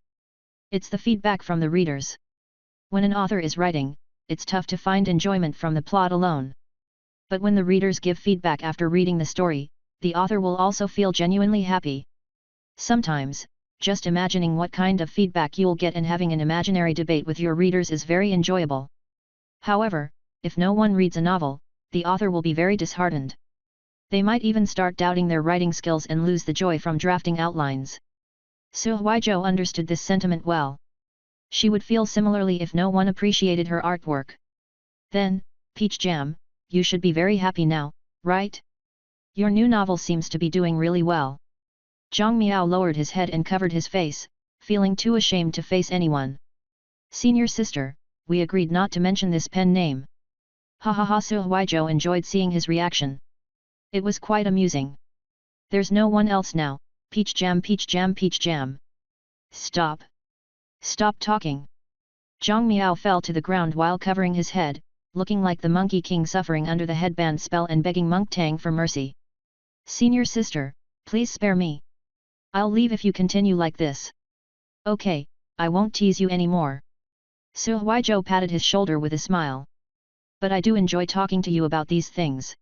It's the feedback from the readers. When an author is writing, it's tough to find enjoyment from the plot alone. But when the readers give feedback after reading the story, the author will also feel genuinely happy. Sometimes, just imagining what kind of feedback you'll get and having an imaginary debate with your readers is very enjoyable. However, if no one reads a novel, the author will be very disheartened. They might even start doubting their writing skills and lose the joy from drafting outlines. Su Huizhou understood this sentiment well. She would feel similarly if no one appreciated her artwork. Then, Peach Jam, you should be very happy now, right? Your new novel seems to be doing really well. Zhang Miao lowered his head and covered his face, feeling too ashamed to face anyone. Senior sister, we agreed not to mention this pen name. Ha ha ha. Su Huizhou enjoyed seeing his reaction. It was quite amusing. There's no one else now, Peach Jam, Peach Jam, Peach Jam. Stop. Stop talking. Zhang Miao fell to the ground while covering his head, looking like the Monkey King suffering under the headband spell and begging Monk Tang for mercy. Senior sister, please spare me. I'll leave if you continue like this. Okay, I won't tease you anymore. Su Huizhou patted his shoulder with a smile. But I do enjoy talking to you about these things.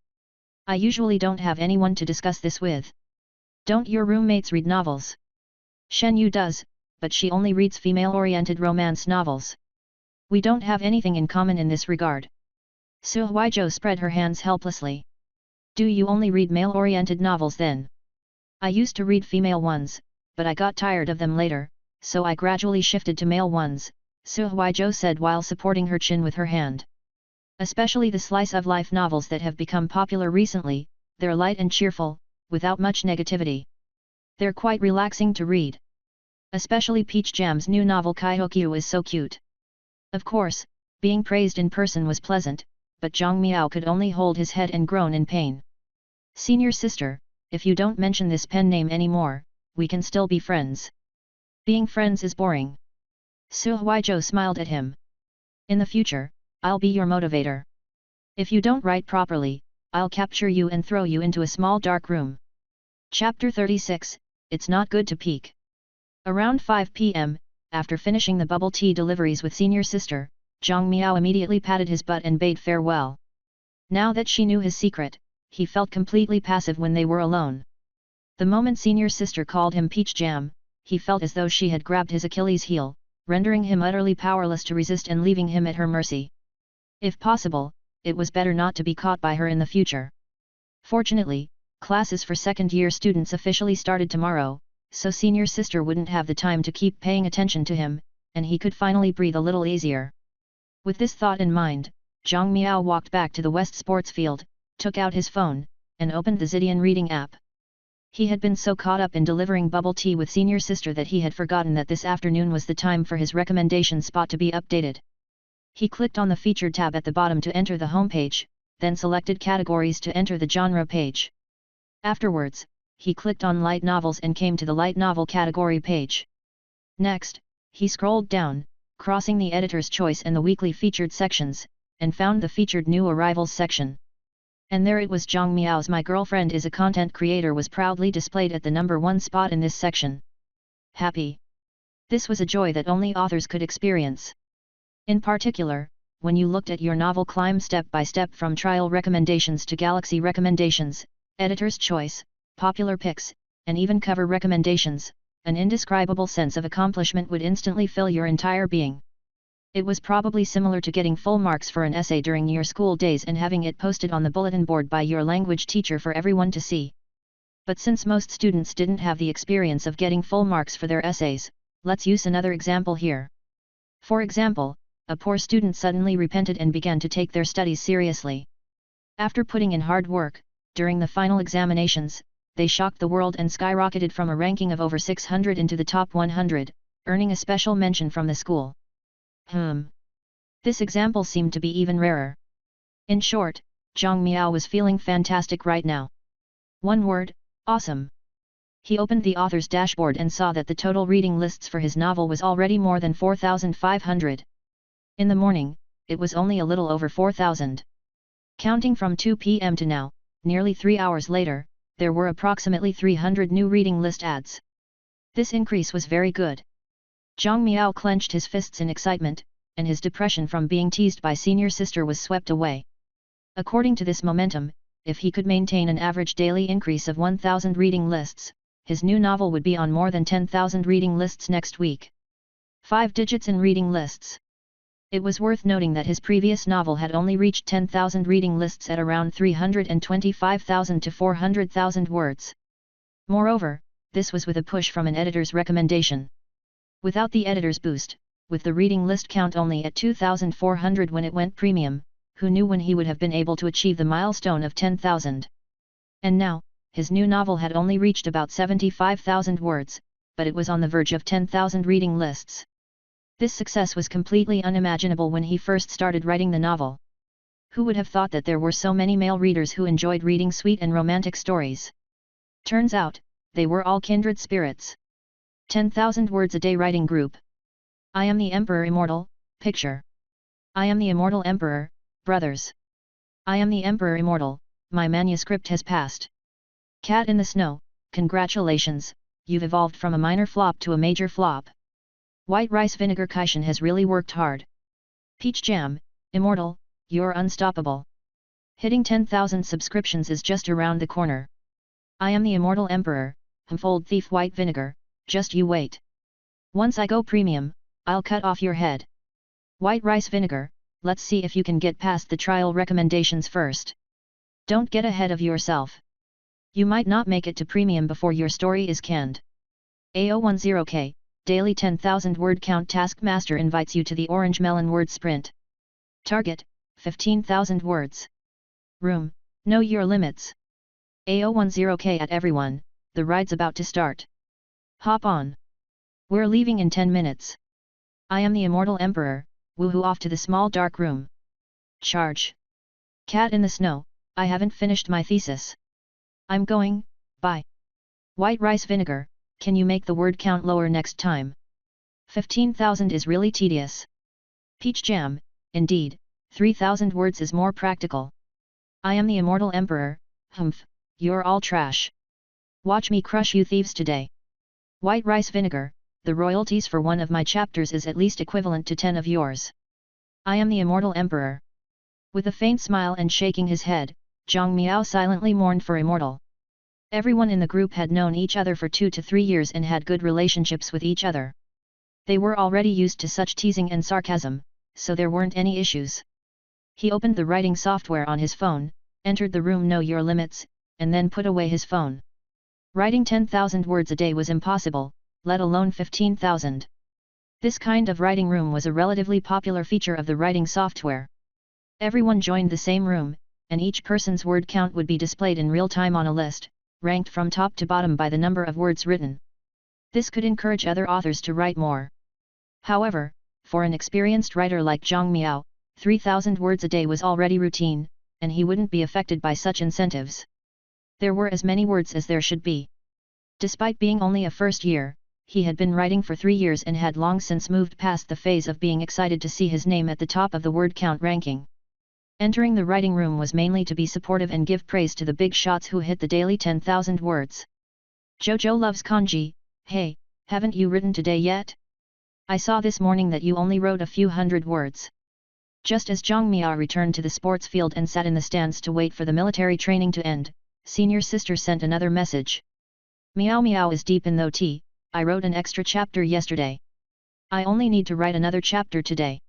I usually don't have anyone to discuss this with. Don't your roommates read novels? Shen Yu does, but she only reads female-oriented romance novels. We don't have anything in common in this regard. Su Huizhou spread her hands helplessly. Do you only read male-oriented novels then? I used to read female ones, but I got tired of them later, so I gradually shifted to male ones, Su Huizhou said while supporting her chin with her hand. Especially the slice-of-life novels that have become popular recently, they're light and cheerful, without much negativity. They're quite relaxing to read. Especially Peach Jam's new novel Kaihokyu is so cute. Of course, being praised in person was pleasant, but Zhang Miao could only hold his head and groan in pain. Senior sister, if you don't mention this pen name anymore, we can still be friends. Being friends is boring. Su Huizhou smiled at him. In the future, I'll be your motivator. If you don't write properly, I'll capture you and throw you into a small dark room. Chapter 36, It's Not Good to Peek. Around 5 p.m., after finishing the bubble tea deliveries with senior sister, Zhang Miao immediately patted his butt and bade farewell. Now that she knew his secret, he felt completely passive when they were alone. The moment senior sister called him peach jam, he felt as though she had grabbed his Achilles heel, rendering him utterly powerless to resist and leaving him at her mercy. If possible, it was better not to be caught by her in the future. Fortunately, classes for second-year students officially started tomorrow, so senior sister wouldn't have the time to keep paying attention to him, and he could finally breathe a little easier. With this thought in mind, Zhang Miao walked back to the West Sports Field, took out his phone, and opened the Zidian reading app. He had been so caught up in delivering bubble tea with senior sister that he had forgotten that this afternoon was the time for his recommendation spot to be updated. He clicked on the featured tab at the bottom to enter the homepage, then selected categories to enter the genre page. Afterwards, he clicked on light novels and came to the light novel category page. Next, he scrolled down, crossing the editor's choice and the weekly featured sections, and found the featured new arrivals section. And there it was, Zhang Miao's My Girlfriend is a Content Creator was proudly displayed at the number 1 spot in this section. Happy. This was a joy that only authors could experience. In particular, when you looked at your novel climb step by step from trial recommendations to galaxy recommendations, editor's choice, popular picks, and even cover recommendations, an indescribable sense of accomplishment would instantly fill your entire being. It was probably similar to getting full marks for an essay during your school days and having it posted on the bulletin board by your language teacher for everyone to see. But since most students didn't have the experience of getting full marks for their essays, let's use another example here. For example, a poor student suddenly repented and began to take their studies seriously. After putting in hard work, during the final examinations, they shocked the world and skyrocketed from a ranking of over 600 into the top 100, earning a special mention from the school. This example seemed to be even rarer. In short, Zhang Miao was feeling fantastic right now. One word, awesome. He opened the author's dashboard and saw that the total reading lists for his novel was already more than 4,500. In the morning, it was only a little over 4,000. Counting from 2 p.m. to now, nearly 3 hours later, there were approximately 300 new reading list ads. This increase was very good. Zhang Miao clenched his fists in excitement, and his depression from being teased by senior sister was swept away. According to this momentum, if he could maintain an average daily increase of 1,000 reading lists, his new novel would be on more than 10,000 reading lists next week. 5 digits in reading lists. It was worth noting that his previous novel had only reached 10,000 reading lists at around 325,000 to 400,000 words. Moreover, this was with a push from an editor's recommendation. Without the editor's boost, with the reading list count only at 2,400 when it went premium, who knew when he would have been able to achieve the milestone of 10,000. And now, his new novel had only reached about 75,000 words, but it was on the verge of 10,000 reading lists. This success was completely unimaginable when he first started writing the novel. Who would have thought that there were so many male readers who enjoyed reading sweet and romantic stories? Turns out, they were all kindred spirits. 10,000 words a day writing group. I am the Emperor Immortal, picture. I am the Immortal Emperor, brothers. I am the Emperor Immortal, my manuscript has passed. Cat in the Snow, congratulations, you've evolved from a minor flop to a major flop. White Rice Vinegar Kaishan has really worked hard. Peach Jam, Immortal, you're unstoppable. Hitting 10,000 subscriptions is just around the corner. I am the Immortal Emperor, Humfold Thief White Vinegar, just you wait. Once I go premium, I'll cut off your head. White Rice Vinegar, let's see if you can get past the trial recommendations first. Don't get ahead of yourself. You might not make it to premium before your story is canned. AO10K, Daily 10,000 Word Count Taskmaster invites you to the Orange Melon Word Sprint. Target, 15,000 words. Room, know your limits. AO10K at everyone, the ride's about to start. Hop on. We're leaving in 10 minutes. I am the Immortal Emperor, woohoo off to the small dark room. Charge. Cat in the snow, I haven't finished my thesis. I'm going, bye. White rice vinegar, can you make the word count lower next time? 15,000 is really tedious. Peach jam, indeed, 3,000 words is more practical. I am the immortal emperor, humph, you're all trash. Watch me crush you thieves today. White rice vinegar, the royalties for one of my chapters is at least equivalent to 10 of yours. I am the immortal emperor. With a faint smile and shaking his head, Zhang Miao silently mourned for immortal. Everyone in the group had known each other for 2 to 3 years and had good relationships with each other. They were already used to such teasing and sarcasm, so there weren't any issues. He opened the writing software on his phone, entered the room Know Your Limits, and then put away his phone. Writing 10,000 words a day was impossible, let alone 15,000. This kind of writing room was a relatively popular feature of the writing software. Everyone joined the same room, and each person's word count would be displayed in real time on a list, ranked from top to bottom by the number of words written. This could encourage other authors to write more. However, for an experienced writer like Zhang Miao, 3,000 words a day was already routine, and he wouldn't be affected by such incentives. There were as many words as there should be. Despite being only a first year, he had been writing for 3 years and had long since moved past the phase of being excited to see his name at the top of the word count ranking. Entering the writing room was mainly to be supportive and give praise to the big shots who hit the daily 10,000 words. Jojo loves kanji, hey, haven't you written today yet? I saw this morning that you only wrote a few hundred words. Just as Zhang Miao returned to the sports field and sat in the stands to wait for the military training to end, senior sister sent another message. Miao Miao is deep in though tea, I wrote an extra chapter yesterday. I only need to write another chapter today.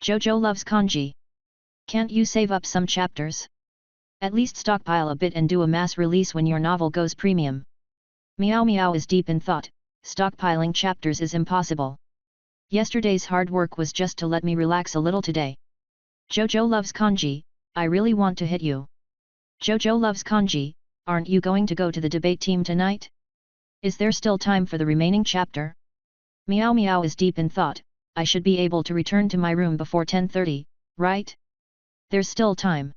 Jojo loves kanji. Can't you save up some chapters? At least stockpile a bit and do a mass release when your novel goes premium. Miao Miao is deep in thought, stockpiling chapters is impossible. Yesterday's hard work was just to let me relax a little today. Jojo loves kanji, I really want to hit you. Jojo loves kanji, aren't you going to go to the debate team tonight? Is there still time for the remaining chapter? Miao Miao is deep in thought, I should be able to return to my room before 10:30, right? There's still time.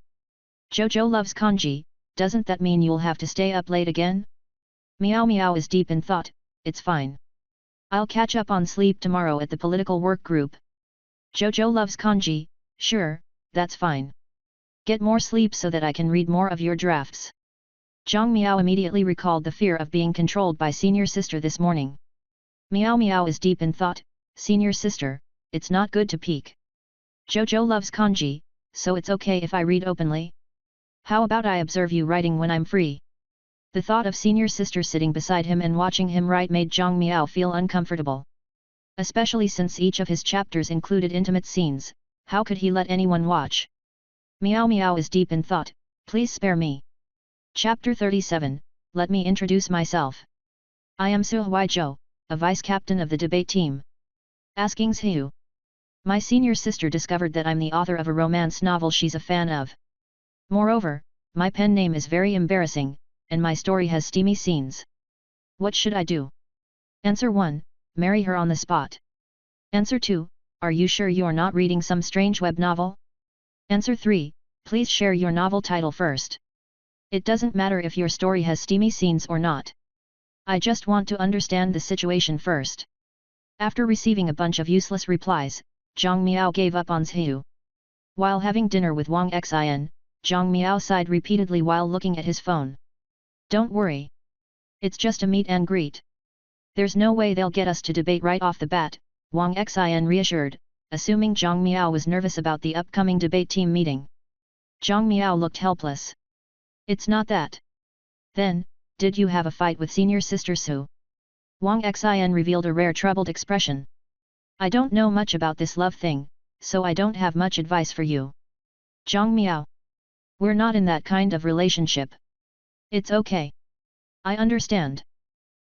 Jojo loves kanji, doesn't that mean you'll have to stay up late again? Miao Miao is deep in thought, it's fine. I'll catch up on sleep tomorrow at the political work group. Jojo loves kanji, sure, that's fine. Get more sleep so that I can read more of your drafts. Zhang Miao immediately recalled the fear of being controlled by senior sister this morning. Miao Miao is deep in thought, senior sister, it's not good to peek. Jojo loves kanji, so it's okay if I read openly? How about I observe you writing when I'm free? The thought of senior sister sitting beside him and watching him write made Zhang Miao feel uncomfortable. Especially since each of his chapters included intimate scenes, how could he let anyone watch? Miao Miao is deep in thought, please spare me. Chapter 37, let me introduce myself. I am Su Huaizhou, a vice captain of the debate team. Asking Xiu. My senior sister discovered that I'm the author of a romance novel she's a fan of. Moreover, my pen name is very embarrassing, and my story has steamy scenes. What should I do? Answer 1, marry her on the spot. Answer 2, are you sure you're not reading some strange web novel? Answer 3, please share your novel title first. It doesn't matter if your story has steamy scenes or not. I just want to understand the situation first. After receiving a bunch of useless replies, Zhang Miao gave up on Xiu. While having dinner with Wang Xin, Zhang Miao sighed repeatedly while looking at his phone. Don't worry. It's just a meet and greet. There's no way they'll get us to debate right off the bat, Wang Xin reassured, assuming Zhang Miao was nervous about the upcoming debate team meeting. Zhang Miao looked helpless. It's not that. Then, did you have a fight with senior sister Su? Wang Xin revealed a rare troubled expression. I don't know much about this love thing, so I don't have much advice for you. Zhang Miao. We're not in that kind of relationship. It's okay. I understand.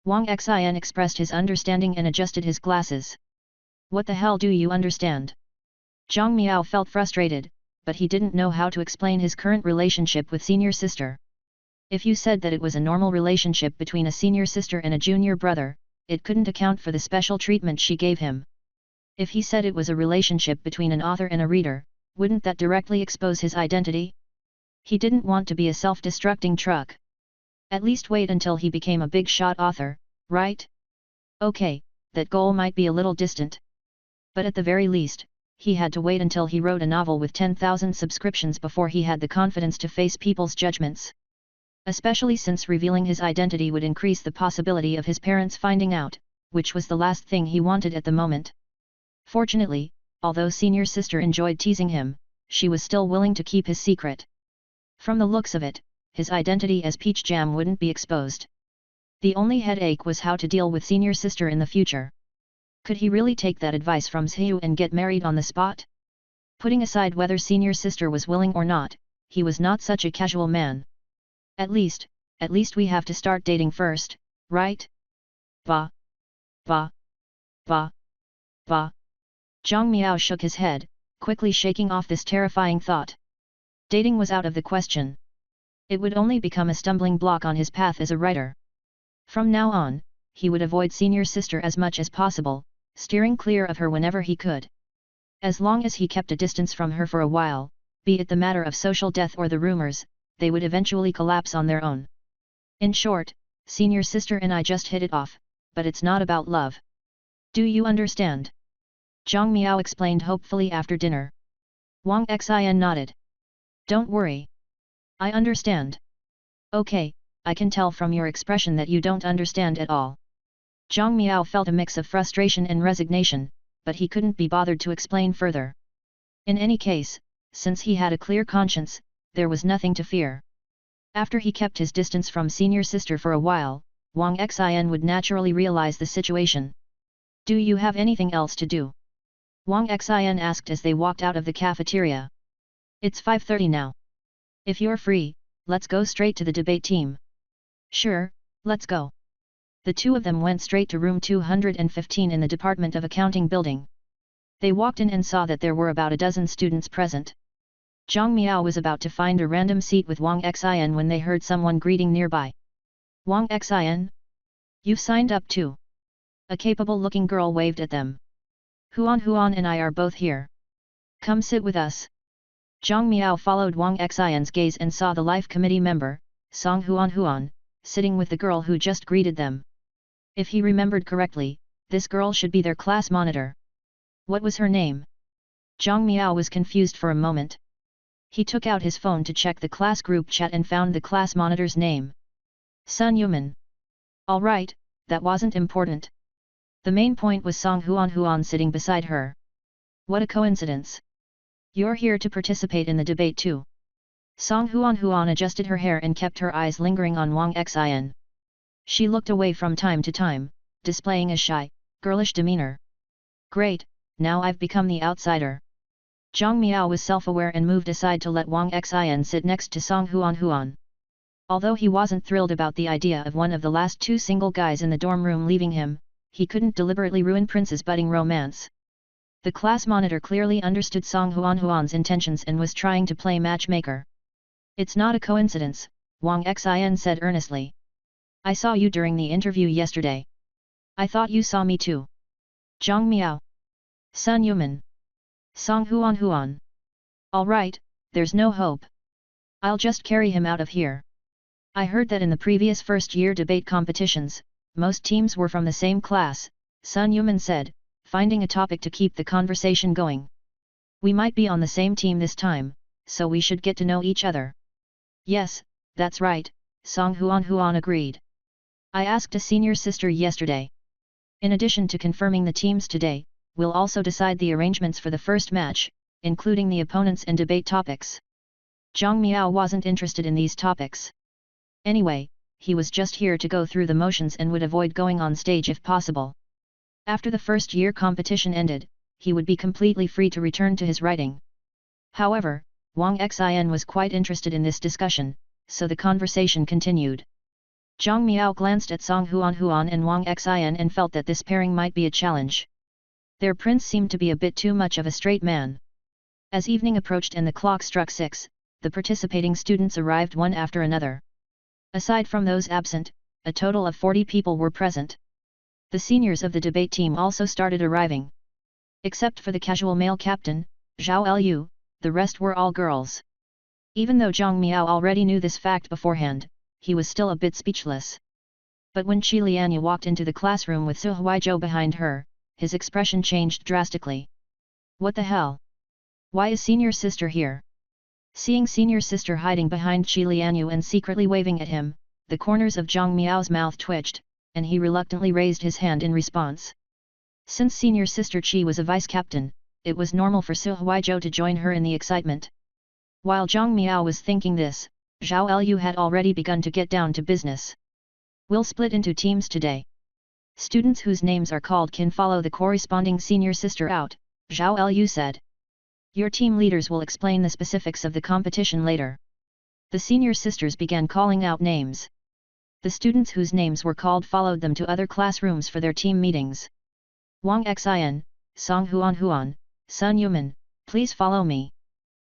Wang Xin expressed his understanding and adjusted his glasses. What the hell do you understand? Zhang Miao felt frustrated, but he didn't know how to explain his current relationship with senior sister. If you said that it was a normal relationship between a senior sister and a junior brother, it couldn't account for the special treatment she gave him. If he said it was a relationship between an author and a reader, wouldn't that directly expose his identity? He didn't want to be a self-destructing truck. At least wait until he became a big-shot author, right? Okay, that goal might be a little distant. But at the very least, he had to wait until he wrote a novel with 10,000 subscriptions before he had the confidence to face people's judgments. Especially since revealing his identity would increase the possibility of his parents finding out, which was the last thing he wanted at the moment. Fortunately, although senior sister enjoyed teasing him, she was still willing to keep his secret. From the looks of it, his identity as Peach Jam wouldn't be exposed. The only headache was how to deal with senior sister in the future. Could he really take that advice from Seo and get married on the spot? Putting aside whether senior sister was willing or not, he was not such a casual man. At least we have to start dating first, right? Va. Va. Va. Va. Zhang Miao shook his head, quickly shaking off this terrifying thought. Dating was out of the question. It would only become a stumbling block on his path as a writer. From now on, he would avoid senior sister as much as possible, steering clear of her whenever he could. As long as he kept a distance from her for a while, be it the matter of social death or the rumors, they would eventually collapse on their own. In short, senior sister and I just hit it off, but it's not about love. Do you understand? Zhang Miao explained hopefully after dinner. Wang Xin nodded. Don't worry. I understand. Okay, I can tell from your expression that you don't understand at all. Zhang Miao felt a mix of frustration and resignation, but he couldn't be bothered to explain further. In any case, since he had a clear conscience, there was nothing to fear. After he kept his distance from senior sister for a while, Wang Xin would naturally realize the situation. Do you have anything else to do? Wang Xin asked as they walked out of the cafeteria. It's 5:30 now. If you're free, let's go straight to the debate team. Sure, let's go. The two of them went straight to room 215 in the Department of Accounting building. They walked in and saw that there were about a dozen students present. Zhang Miao was about to find a random seat with Wang Xin when they heard someone greeting nearby. Wang Xin? You've signed up too. A capable-looking girl waved at them. Huan and I are both here. Come sit with us. Zhang Miao followed Wang Xin's gaze and saw the Life Committee member, Song Huan, sitting with the girl who just greeted them. If he remembered correctly, this girl should be their class monitor. What was her name? Zhang Miao was confused for a moment. He took out his phone to check the class group chat and found the class monitor's name. Sun Yuman. Alright, that wasn't important. The main point was Song Huan sitting beside her. What a coincidence. You're here to participate in the debate too. Song Huan adjusted her hair and kept her eyes lingering on Wang Xin. She looked away from time to time, displaying a shy, girlish demeanor. Great, now I've become the outsider. Zhang Miao was self-aware and moved aside to let Wang Xin sit next to Song Huan. Although he wasn't thrilled about the idea of one of the last two single guys in the dorm room leaving him, he couldn't deliberately ruin Prince's budding romance. The class monitor clearly understood Song Huan's intentions and was trying to play matchmaker. It's not a coincidence, Wang Xin said earnestly. I saw you during the interview yesterday. I thought you saw me too. Zhang Miao. Sun Yuman. Song Huan. Alright, there's no hope. I'll just carry him out of here. I heard that in the previous first-year debate competitions, most teams were from the same class, Sun Yuman said, finding a topic to keep the conversation going. We might be on the same team this time, so we should get to know each other. Yes, that's right, Song Huan agreed. I asked a senior sister yesterday. In addition to confirming the teams today, we'll also decide the arrangements for the first match, including the opponents and debate topics. Zhang Miao wasn't interested in these topics. Anyway, he was just here to go through the motions and would avoid going on stage if possible. After the first-year competition ended, he would be completely free to return to his writing. However, Wang Xin was quite interested in this discussion, so the conversation continued. Zhang Miao glanced at Song Huan and Wang Xin and felt that this pairing might be a challenge. Their prince seemed to be a bit too much of a straight man. As evening approached and the clock struck 6, the participating students arrived one after another. Aside from those absent, a total of 40 people were present. The seniors of the debate team also started arriving. Except for the casual male captain, Zhao Lu, the rest were all girls. Even though Zhang Miao already knew this fact beforehand, he was still a bit speechless. But when Qi Lianya walked into the classroom with Su Huaizhou behind her, his expression changed drastically. What the hell? Why is senior sister here? Seeing senior sister hiding behind Qi Lianya and secretly waving at him, the corners of Zhang Miao's mouth twitched, and he reluctantly raised his hand in response. Since senior sister Qi was a vice captain, it was normal for Su Huaizhou to join her in the excitement. While Zhang Miao was thinking this, Zhao Lu had already begun to get down to business. We'll split into teams today. Students whose names are called can follow the corresponding senior sister out, Zhao Lu said. Your team leaders will explain the specifics of the competition later. The senior sisters began calling out names. The students whose names were called followed them to other classrooms for their team meetings. Wang Xian, Song Huan, Sun Yuman, please follow me.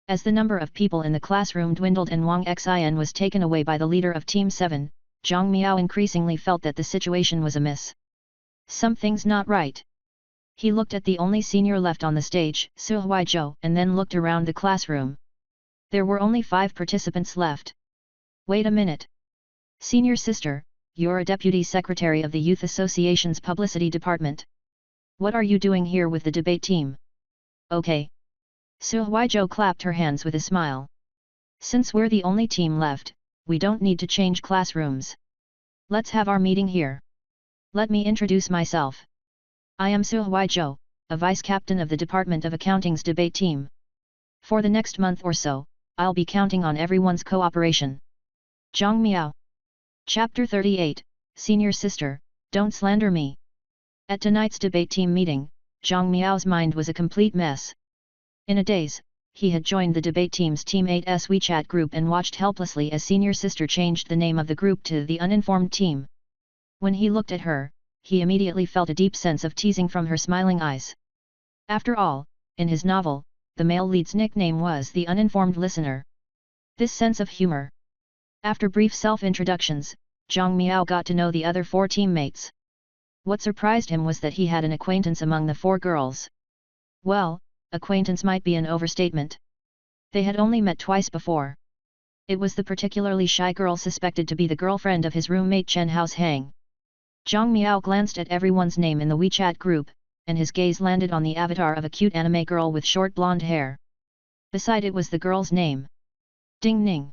As the number of people in the classroom dwindled and Wang Xian was taken away by the leader of Team 7, Zhang Miao increasingly felt that the situation was amiss. Something's not right. He looked at the only senior left on the stage, Su Huaizhou, and then looked around the classroom. There were only 5 participants left. Wait a minute. Senior sister, you're a deputy secretary of the Youth Association's publicity department. What are you doing here with the debate team? Okay. Su Huaizhou clapped her hands with a smile. Since we're the only team left, we don't need to change classrooms. Let's have our meeting here. Let me introduce myself. I am Su Huaizhou, a vice captain of the Department of Accounting's debate team. For the next month or so, I'll be counting on everyone's cooperation. Zhang Miao. Chapter 38, Senior Sister, Don't Slander Me. At tonight's debate team meeting, Zhang Miao's mind was a complete mess. In a daze, he had joined the debate team's Team 8's WeChat group and watched helplessly as senior sister changed the name of the group to the uninformed team. When he looked at her, he immediately felt a deep sense of teasing from her smiling eyes. After all, in his novel, the male lead's nickname was the uninformed listener. This sense of humor. After brief self-introductions, Zhang Miao got to know the other 4 teammates. What surprised him was that he had an acquaintance among the 4 girls. Well, acquaintance might be an overstatement. They had only met twice before. It was the particularly shy girl suspected to be the girlfriend of his roommate Chen Haosheng. Zhang Miao glanced at everyone's name in the WeChat group, and his gaze landed on the avatar of a cute anime girl with short blonde hair. Beside it was the girl's name. Ding Ning.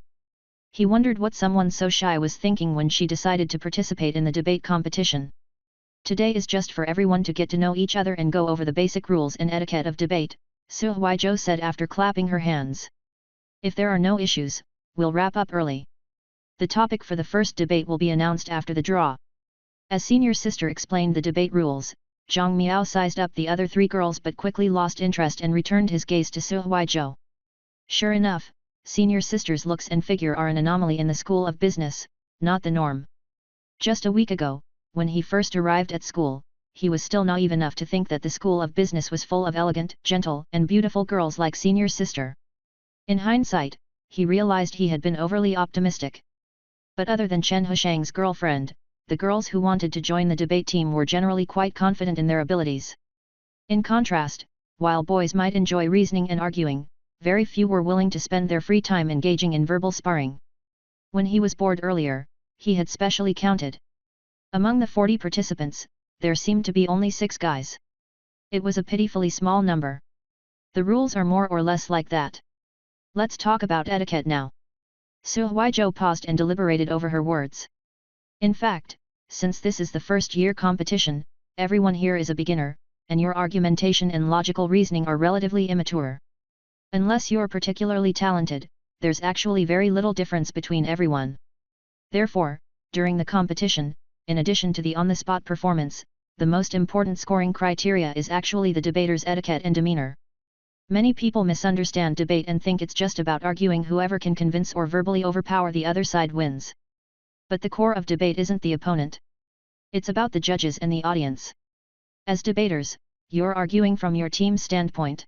He wondered what someone so shy was thinking when she decided to participate in the debate competition. Today is just for everyone to get to know each other and go over the basic rules and etiquette of debate, Su Huaizhou said after clapping her hands. If there are no issues, we'll wrap up early. The topic for the first debate will be announced after the draw. As senior sister explained the debate rules, Zhang Miao sized up the other 3 girls but quickly lost interest and returned his gaze to Su Huaizhou. Sure enough, senior sister's looks and figure are an anomaly in the school of business, not the norm. Just a week ago, when he first arrived at school, he was still naive enough to think that the school of business was full of elegant, gentle, and beautiful girls like senior sister. In hindsight, he realized he had been overly optimistic. But other than Chen Haosheng's girlfriend, the girls who wanted to join the debate team were generally quite confident in their abilities. In contrast, while boys might enjoy reasoning and arguing, very few were willing to spend their free time engaging in verbal sparring. When he was bored earlier, he had specially counted. Among the 40 participants, there seemed to be only 6 guys. It was a pitifully small number. The rules are more or less like that. Let's talk about etiquette now. Su Huaizhou paused and deliberated over her words. In fact, since this is the first-year competition, everyone here is a beginner, and your argumentation and logical reasoning are relatively immature. Unless you're particularly talented, there's actually very little difference between everyone. Therefore, during the competition, in addition to the on-the-spot performance, the most important scoring criteria is actually the debater's etiquette and demeanor. Many people misunderstand debate and think it's just about arguing. Whoever can convince or verbally overpower the other side wins. But the core of debate isn't the opponent. It's about the judges and the audience. As debaters, you're arguing from your team's standpoint.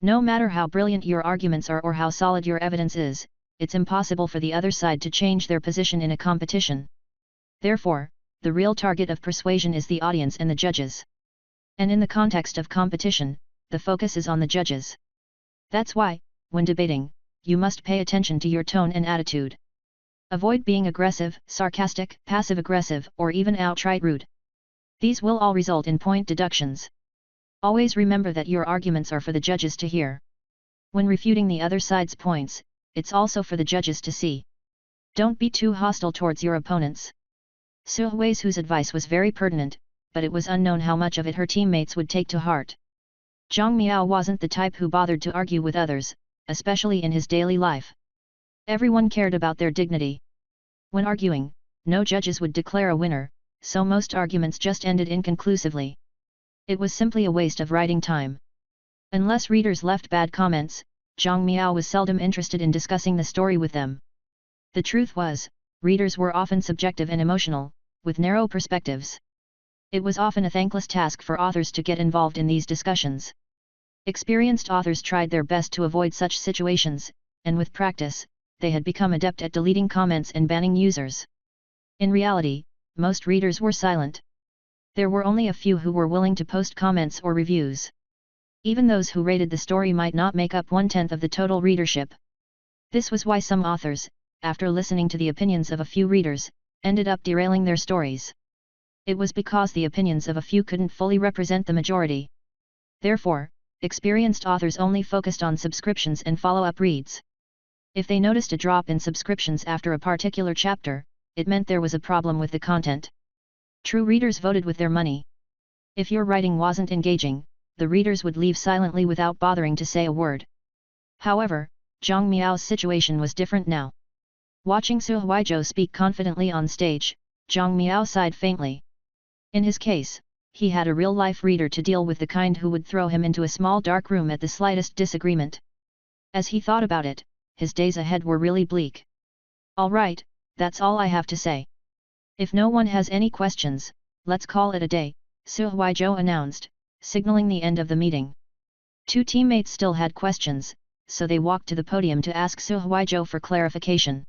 No matter how brilliant your arguments are or how solid your evidence is, it's impossible for the other side to change their position in a competition. Therefore, the real target of persuasion is the audience and the judges. And in the context of competition, the focus is on the judges. That's why, when debating, you must pay attention to your tone and attitude. Avoid being aggressive, sarcastic, passive-aggressive, or even outright rude. These will all result in point deductions. Always remember that your arguments are for the judges to hear. When refuting the other side's points, it's also for the judges to see. Don't be too hostile towards your opponents. Su Hui's advice was very pertinent, but it was unknown how much of it her teammates would take to heart. Zhang Miao wasn't the type who bothered to argue with others, especially in his daily life. Everyone cared about their dignity. When arguing, no judges would declare a winner, so most arguments just ended inconclusively. It was simply a waste of writing time. Unless readers left bad comments, Zhang Miao was seldom interested in discussing the story with them. The truth was, readers were often subjective and emotional, with narrow perspectives. It was often a thankless task for authors to get involved in these discussions. Experienced authors tried their best to avoid such situations, and with practice, they had become adept at deleting comments and banning users. In reality, most readers were silent. There were only a few who were willing to post comments or reviews. Even those who rated the story might not make up 1/10 of the total readership. This was why some authors, after listening to the opinions of a few readers, ended up derailing their stories. It was because the opinions of a few couldn't fully represent the majority. Therefore, experienced authors only focused on subscriptions and follow-up reads. If they noticed a drop in subscriptions after a particular chapter, it meant there was a problem with the content. True readers voted with their money. If your writing wasn't engaging, the readers would leave silently without bothering to say a word. However, Zhang Miao's situation was different now. Watching Su Huizhou speak confidently on stage, Zhang Miao sighed faintly. In his case, he had a real-life reader to deal with, the kind who would throw him into a small dark room at the slightest disagreement. As he thought about it, his days ahead were really bleak. All right, that's all I have to say. If no one has any questions, let's call it a day, Su Huizhou announced, signaling the end of the meeting. Two teammates still had questions, so they walked to the podium to ask Su Huizhou for clarification.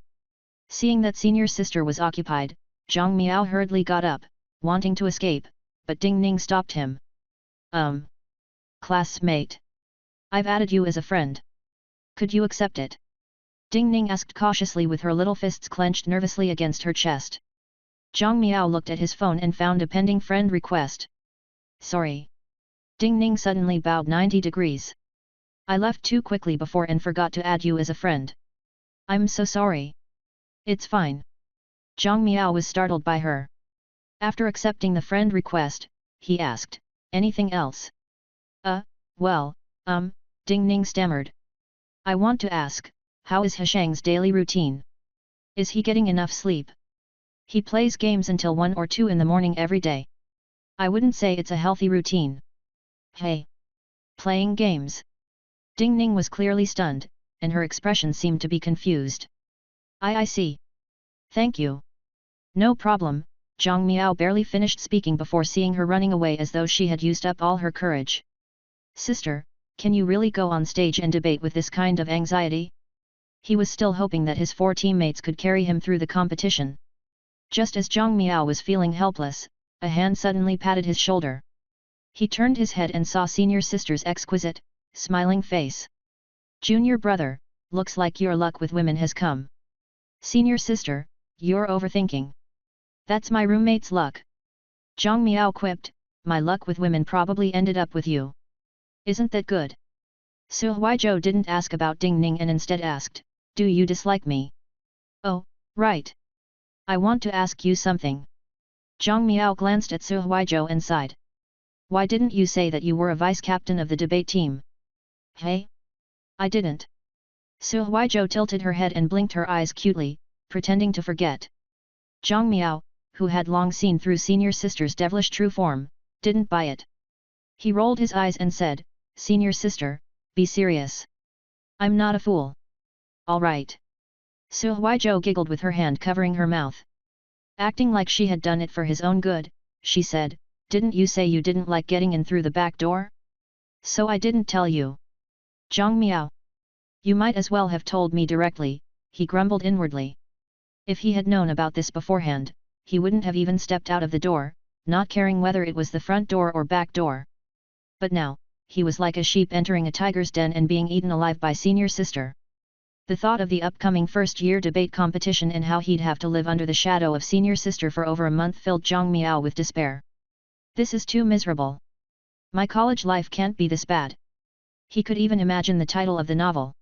Seeing that senior sister was occupied, Zhang Miao hurriedly got up, wanting to escape, but Ding Ning stopped him. Classmate. I've added you as a friend. Could you accept it? Ding Ning asked cautiously with her little fists clenched nervously against her chest. Zhang Miao looked at his phone and found a pending friend request. Sorry. Ding Ning suddenly bowed 90 degrees. I left too quickly before and forgot to add you as a friend. I'm so sorry. It's fine. Zhang Miao was startled by her. After accepting the friend request, he asked, anything else? Well, Ding Ning stammered. I want to ask, how is Heshang's daily routine? Is he getting enough sleep? He plays games until 1 or 2 in the morning every day. I wouldn't say it's a healthy routine. Hey! Playing games? Ding Ning was clearly stunned, and her expression seemed to be confused. I see. Thank you. No problem. Zhang Miao barely finished speaking before seeing her running away as though she had used up all her courage. Sister, can you really go on stage and debate with this kind of anxiety? He was still hoping that his 4 teammates could carry him through the competition. Just as Zhang Miao was feeling helpless, a hand suddenly patted his shoulder. He turned his head and saw senior sister's exquisite, smiling face. Junior brother, looks like your luck with women has come. Senior sister, you're overthinking. That's my roommate's luck. Zhang Miao quipped, my luck with women probably ended up with you. Isn't that good? Su Huizhou didn't ask about Ding Ning and instead asked, do you dislike me? Oh, right. I want to ask you something. Zhang Miao glanced at Su Huizhou and sighed. Why didn't you say that you were a vice-captain of the debate team? Hey? I didn't. Su Huizhou tilted her head and blinked her eyes cutely, pretending to forget. Zhang Miao, who had long seen through senior sister's devilish true form, didn't buy it. He rolled his eyes and said, Senior sister, be serious. I'm not a fool. All right. Su Huizhou giggled with her hand covering her mouth. Acting like she had done it for his own good, she said, didn't you say you didn't like getting in through the back door? So I didn't tell you. Zhang Miao. You might as well have told me directly, he grumbled inwardly. If he had known about this beforehand, he wouldn't have even stepped out of the door, not caring whether it was the front door or back door. But now, he was like a sheep entering a tiger's den and being eaten alive by senior sister. The thought of the upcoming first-year debate competition and how he'd have to live under the shadow of senior sister for over a month filled Zhang Miao with despair. This is too miserable. My college life can't be this bad. He could even imagine the title of the novel.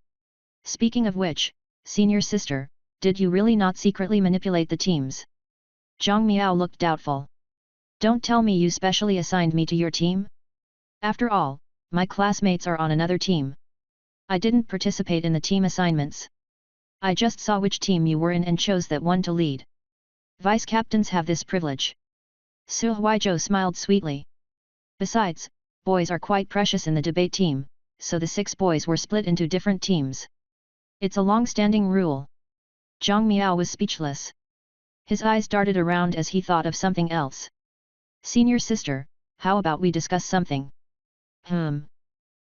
Speaking of which, senior sister, did you really not secretly manipulate the teams? Zhang Miao looked doubtful. Don't tell me you specially assigned me to your team? After all, my classmates are on another team. I didn't participate in the team assignments. I just saw which team you were in and chose that one to lead. Vice captains have this privilege. Su Huizhou smiled sweetly. Besides, boys are quite precious in the debate team, so the 6 boys were split into different teams. It's a long-standing rule. Zhang Miao was speechless. His eyes darted around as he thought of something else. Senior sister, how about we discuss something?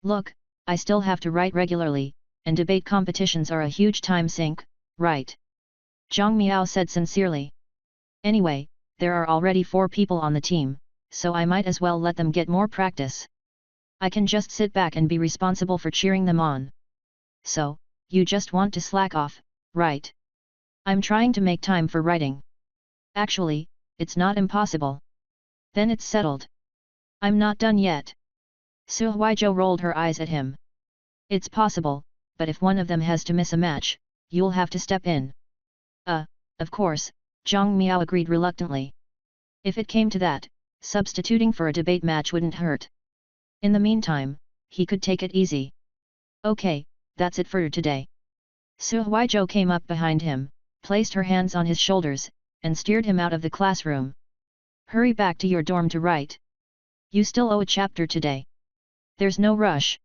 Look, I still have to write regularly, and debate competitions are a huge time sink, right? Zhang Miao said sincerely. Anyway, there are already 4 people on the team, so I might as well let them get more practice. I can just sit back and be responsible for cheering them on. So, you just want to slack off, right? I'm trying to make time for writing. Actually, it's not impossible. Then it's settled. I'm not done yet. Su Huizhou rolled her eyes at him. It's possible, but if one of them has to miss a match, you'll have to step in. Of course, Zhang Miao agreed reluctantly. If it came to that, substituting for a debate match wouldn't hurt. In the meantime, he could take it easy. Okay, that's it for today. Su Huizhou came up behind him, placed her hands on his shoulders, and steered him out of the classroom. Hurry back to your dorm to write. You still owe a chapter today. There's no rush.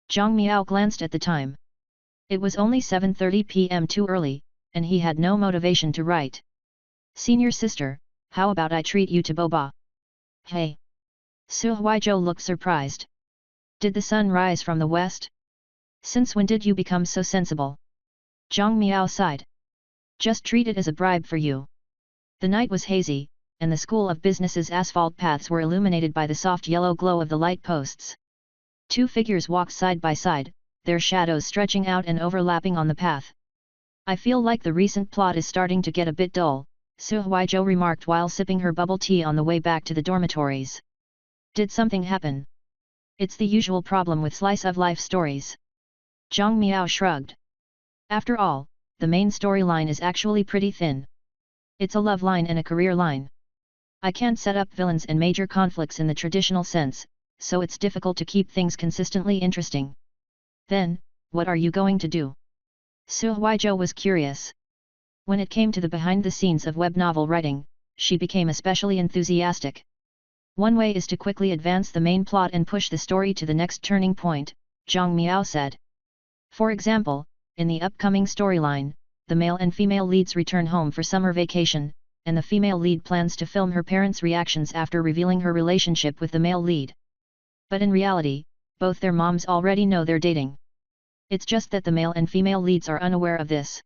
Zhang Miao glanced at the time. It was only 7:30 p.m. too early, and he had no motivation to write. Senior sister, how about I treat you to boba? Hey! Su Huizhou looked surprised. Did the sun rise from the west? Since when did you become so sensible? Zhang Miao sighed. Just treat it as a bribe for you. The night was hazy, and the School of Business's asphalt paths were illuminated by the soft yellow glow of the light posts. 2 figures walked side by side, their shadows stretching out and overlapping on the path. I feel like the recent plot is starting to get a bit dull, Su Huizhou remarked while sipping her bubble tea on the way back to the dormitories. Did something happen? It's the usual problem with slice-of-life stories. Zhang Miao shrugged. After all, the main storyline is actually pretty thin. It's a love line and a career line. I can't set up villains and major conflicts in the traditional sense, so it's difficult to keep things consistently interesting. Then, what are you going to do? Su Huizhou was curious. When it came to the behind-the-scenes of web novel writing, she became especially enthusiastic. One way is to quickly advance the main plot and push the story to the next turning point, Zhang Miao said. For example, in the upcoming storyline, the male and female leads return home for summer vacation, and the female lead plans to film her parents' reactions after revealing her relationship with the male lead. But in reality, both their moms already know they're dating. It's just that the male and female leads are unaware of this.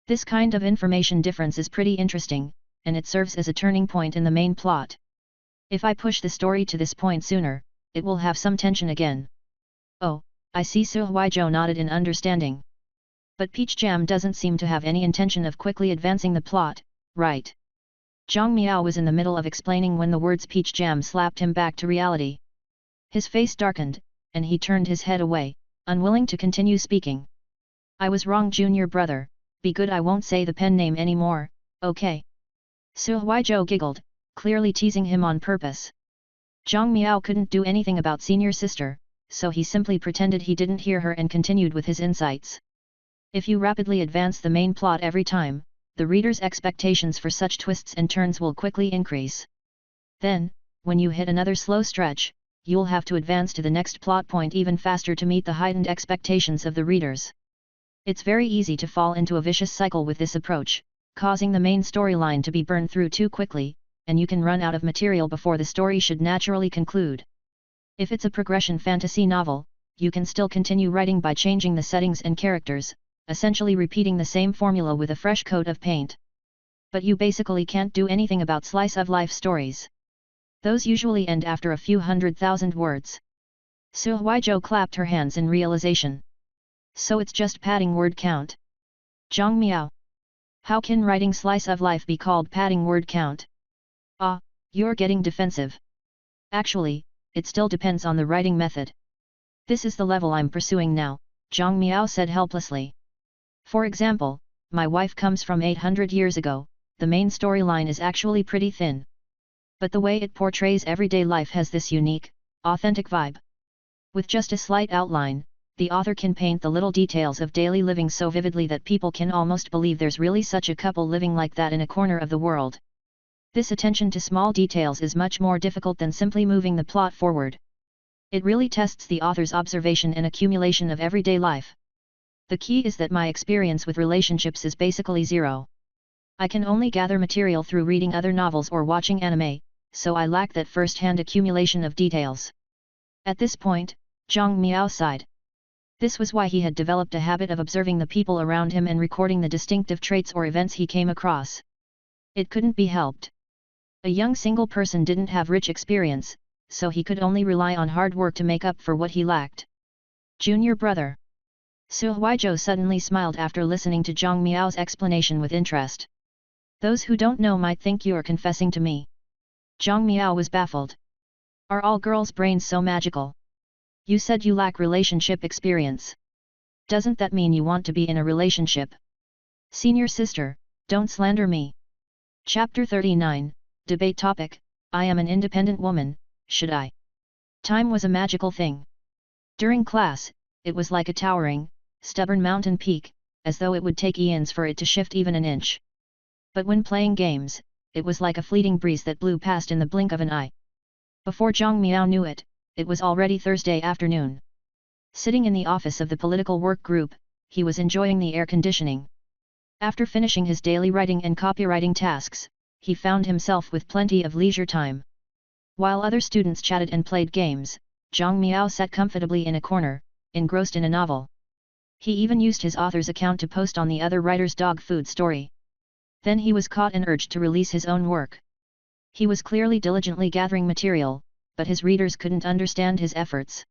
This kind of information difference is pretty interesting, and it serves as a turning point in the main plot. If I push the story to this point sooner, it will have some tension again. Oh, I see. Su Huizhou nodded in understanding. But Peach Jam doesn't seem to have any intention of quickly advancing the plot, right? Zhang Miao was in the middle of explaining when the words Peach Jam slapped him back to reality. His face darkened, and he turned his head away, unwilling to continue speaking. I was wrong, junior brother, be good, I won't say the pen name anymore, okay? Su Huizhou giggled, clearly teasing him on purpose. Zhang Miao couldn't do anything about senior sister, so he simply pretended he didn't hear her and continued with his insights. If you rapidly advance the main plot every time, the reader's expectations for such twists and turns will quickly increase. Then, when you hit another slow stretch, you'll have to advance to the next plot point even faster to meet the heightened expectations of the readers. It's very easy to fall into a vicious cycle with this approach, causing the main storyline to be burned through too quickly, and you can run out of material before the story should naturally conclude. If it's a progression fantasy novel, you can still continue writing by changing the settings and characters, essentially repeating the same formula with a fresh coat of paint. But you basically can't do anything about slice-of-life stories. Those usually end after a few 100,000 words. Su Huizhou clapped her hands in realization. So it's just padding word count. Zhang Miao. How can writing slice of life be called padding word count? Ah, you're getting defensive. Actually, it still depends on the writing method. This is the level I'm pursuing now, Zhang Miao said helplessly. For example, my wife comes from 800 years ago, the main storyline is actually pretty thin. But the way it portrays everyday life has this unique, authentic vibe. With just a slight outline, the author can paint the little details of daily living so vividly that people can almost believe there's really such a couple living like that in a corner of the world. This attention to small details is much more difficult than simply moving the plot forward. It really tests the author's observation and accumulation of everyday life. The key is that my experience with relationships is basically zero. I can only gather material through reading other novels or watching anime, so I lack that first-hand accumulation of details. At this point, Zhang Miao sighed. This was why he had developed a habit of observing the people around him and recording the distinctive traits or events he came across. It couldn't be helped. A young single person didn't have rich experience, so he could only rely on hard work to make up for what he lacked. Junior brother. Su Huizhou suddenly smiled after listening to Zhang Miao's explanation with interest. Those who don't know might think you are confessing to me. Zhang Miao was baffled. Are all girls' brains so magical? You said you lack relationship experience. Doesn't that mean you want to be in a relationship? Senior sister, don't slander me. Chapter 39, Debate Topic, I am an independent woman, should I? Time was a magical thing. During class, it was like a towering, stubborn mountain peak, as though it would take eons for it to shift even an inch. But when playing games, it was like a fleeting breeze that blew past in the blink of an eye. Before Zhang Miao knew it, it was already Thursday afternoon. Sitting in the office of the political work group, he was enjoying the air conditioning. After finishing his daily writing and copywriting tasks, he found himself with plenty of leisure time. While other students chatted and played games, Zhang Miao sat comfortably in a corner, engrossed in a novel. He even used his author's account to post on the other writer's dog food story. Then he was caught and urged to release his own work. He was clearly diligently gathering material, but his readers couldn't understand his efforts.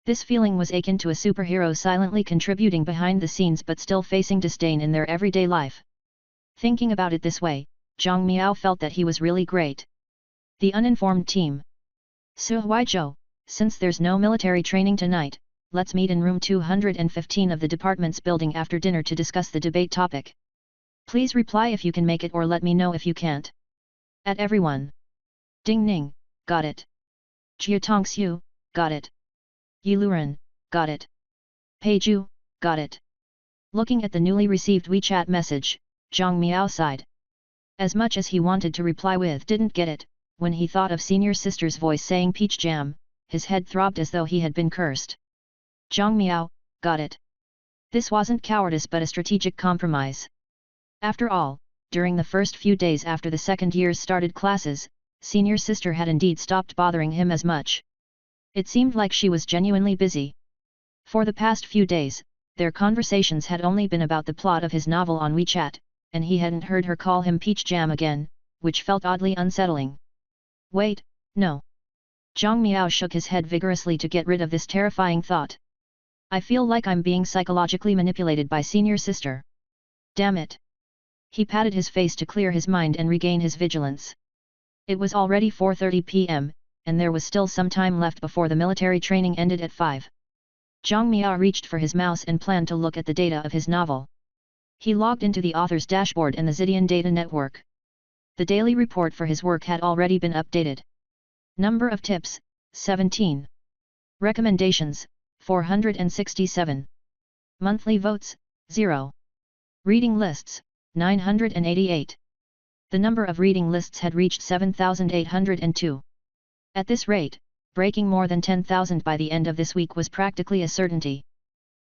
This feeling was akin to a superhero silently contributing behind the scenes but still facing disdain in their everyday life. Thinking about it this way, Zhang Miao felt that he was really great. The uninformed team. Su Huizhou, since there's no military training tonight, let's meet in room 215 of the department's building after dinner to discuss the debate topic. Please reply if you can make it or let me know if you can't. At everyone. Ding Ning, got it. Jia Tongxiu, got it. Yi Luren, got it. Pei Ju, got it. Looking at the newly received WeChat message, Zhang Miao sighed. As much as he wanted to reply with didn't get it, when he thought of senior sister's voice saying peach jam, his head throbbed as though he had been cursed. Zhang Miao, got it. This wasn't cowardice but a strategic compromise. After all, during the first few days after the second year's started classes, senior sister had indeed stopped bothering him as much. It seemed like she was genuinely busy. For the past few days, their conversations had only been about the plot of his novel on WeChat, and he hadn't heard her call him peach jam again, which felt oddly unsettling. Wait, no. Zhang Miao shook his head vigorously to get rid of this terrifying thought. I feel like I'm being psychologically manipulated by senior sister. Damn it. He patted his face to clear his mind and regain his vigilance. It was already 4:30 p.m., and there was still some time left before the military training ended at 5. Zhang Miao reached for his mouse and planned to look at the data of his novel. He logged into the author's dashboard and the Xidian data network. The daily report for his work had already been updated. Number of tips, 17. Recommendations, 467. Monthly votes, 0. Reading lists, 988. The number of reading lists had reached 7,802. At this rate, breaking more than 10,000 by the end of this week was practically a certainty.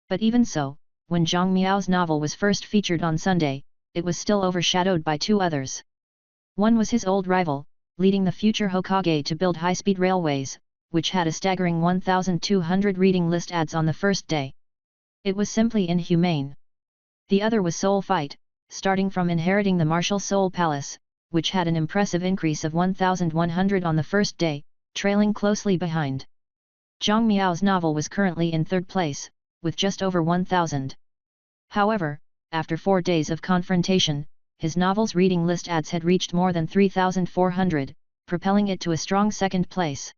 But even so, when Zhang Miao's novel was first featured on Sunday, it was still overshadowed by two others. One was his old rival, leading the future Hokage to build high-speed railways, which had a staggering 1,200 reading list ads on the first day. It was simply inhumane. The other was Soul Fight, starting from inheriting the martial Soul Palace, which had an impressive increase of 1,100 on the first day, trailing closely behind. Zhang Miao's novel was currently in third place, with just over 1,000. However, after 4 days of confrontation, his novel's reading list ads had reached more than 3,400, propelling it to a strong second place.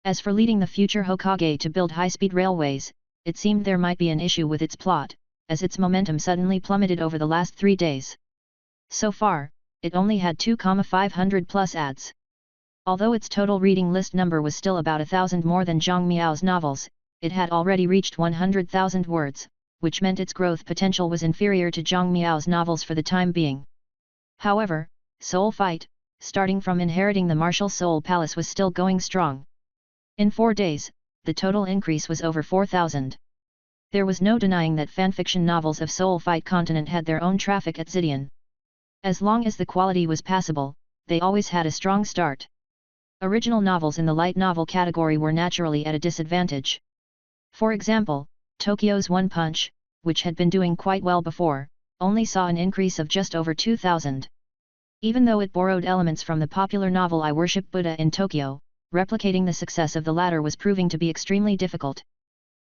As for leading the future Hokage to build high-speed railways, it seemed there might be an issue with its plot, as its momentum suddenly plummeted over the last 3 days. So far, it only had 2,500 plus ads. Although its total reading list number was still about 1,000 more than Zhang Miao's novels, it had already reached 100,000 words, which meant its growth potential was inferior to Zhang Miao's novels for the time being. However, Soul Fight, starting from inheriting the martial Soul Palace, was still going strong. In 4 days, the total increase was over 4,000. There was no denying that fanfiction novels of Soul Fight Continent had their own traffic at Zidian. As long as the quality was passable, they always had a strong start. Original novels in the light novel category were naturally at a disadvantage. For example, Tokyo's One Punch, which had been doing quite well before, only saw an increase of just over 2,000. Even though it borrowed elements from the popular novel I Worship Buddha in Tokyo, replicating the success of the latter was proving to be extremely difficult.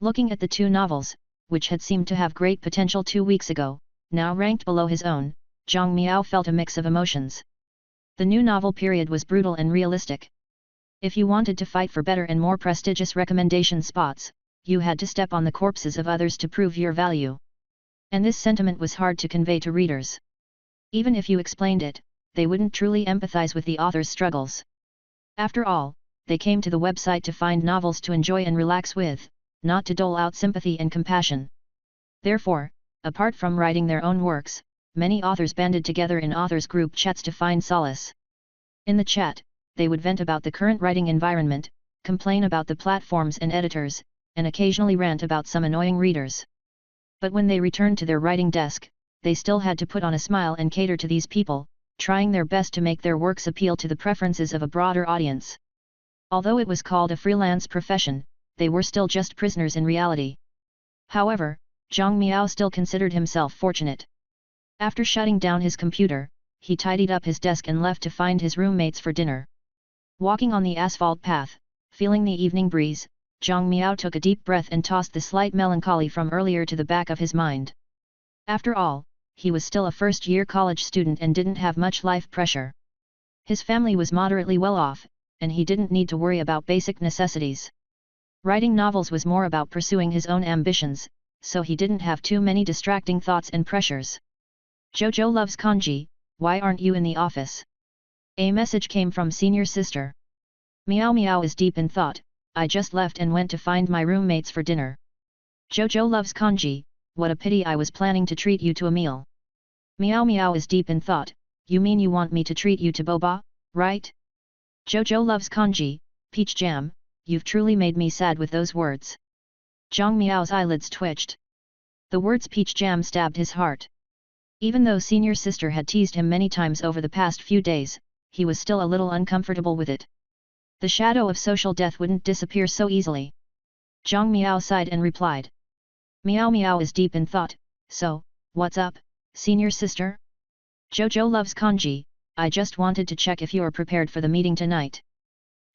Looking at the two novels, which had seemed to have great potential 2 weeks ago, now ranked below his own, Zhang Miao felt a mix of emotions. The new novel period was brutal and realistic. If you wanted to fight for better and more prestigious recommendation spots, you had to step on the corpses of others to prove your value. And this sentiment was hard to convey to readers. Even if you explained it, they wouldn't truly empathize with the author's struggles. After all, they came to the website to find novels to enjoy and relax with, not to dole out sympathy and compassion. Therefore, apart from writing their own works, many authors banded together in authors' group chats to find solace. In the chat, they would vent about the current writing environment, complain about the platforms and editors, and occasionally rant about some annoying readers. But when they returned to their writing desk, they still had to put on a smile and cater to these people, trying their best to make their works appeal to the preferences of a broader audience. Although it was called a freelance profession, they were still just prisoners in reality. However, Zhang Miao still considered himself fortunate. After shutting down his computer, he tidied up his desk and left to find his roommates for dinner. Walking on the asphalt path, feeling the evening breeze, Zhang Miao took a deep breath and tossed the slight melancholy from earlier to the back of his mind. After all, he was still a first-year college student and didn't have much life pressure. His family was moderately well off, and he didn't need to worry about basic necessities. Writing novels was more about pursuing his own ambitions, so he didn't have too many distracting thoughts and pressures. Jojo loves kanji, why aren't you in the office? A message came from senior sister. Meow Meow is deep in thought, I just left and went to find my roommates for dinner. Jojo loves kanji, what a pity, I was planning to treat you to a meal. Meow Meow is deep in thought, you mean you want me to treat you to boba, right? Jojo loves kanji, peach jam, you've truly made me sad with those words. Zhang Miao's eyelids twitched. The words peach jam stabbed his heart. Even though senior sister had teased him many times over the past few days, he was still a little uncomfortable with it. The shadow of social death wouldn't disappear so easily. Zhang Miao sighed and replied. Meow Meow is deep in thought, so, what's up, senior sister? Jojo loves kanji, I just wanted to check if you're prepared for the meeting tonight.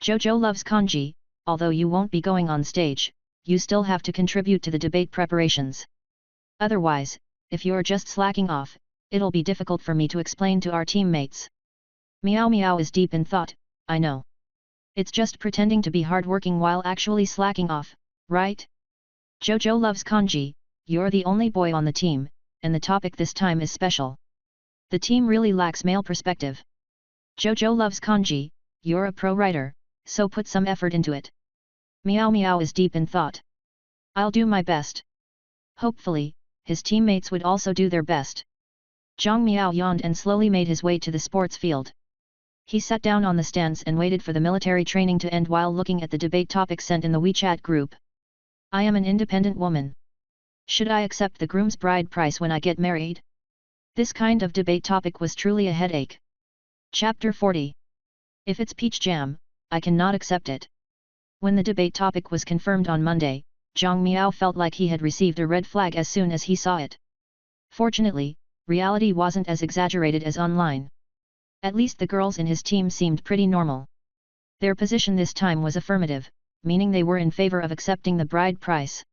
Jojo loves kanji, although you won't be going on stage, you still have to contribute to the debate preparations. Otherwise, if you're just slacking off, it'll be difficult for me to explain to our teammates. Meow Meow is deep in thought, I know. It's just pretending to be hardworking while actually slacking off, right? Jojo loves kanji, you're the only boy on the team, and the topic this time is special. The team really lacks male perspective. Jojo loves kanji, you're a pro writer, so put some effort into it. Meow Meow is deep in thought. I'll do my best. Hopefully, his teammates would also do their best. Zhang Miao yawned and slowly made his way to the sports field. He sat down on the stands and waited for the military training to end while looking at the debate topic sent in the WeChat group. I am an independent woman. Should I accept the groom's bride price when I get married? This kind of debate topic was truly a headache. Chapter 40. If it's peach jam, I cannot accept it. When the debate topic was confirmed on Monday, Zhang Miao felt like he had received a red flag as soon as he saw it. Fortunately, reality wasn't as exaggerated as online. At least the girls in his team seemed pretty normal. Their position this time was affirmative, meaning they were in favor of accepting the bride price.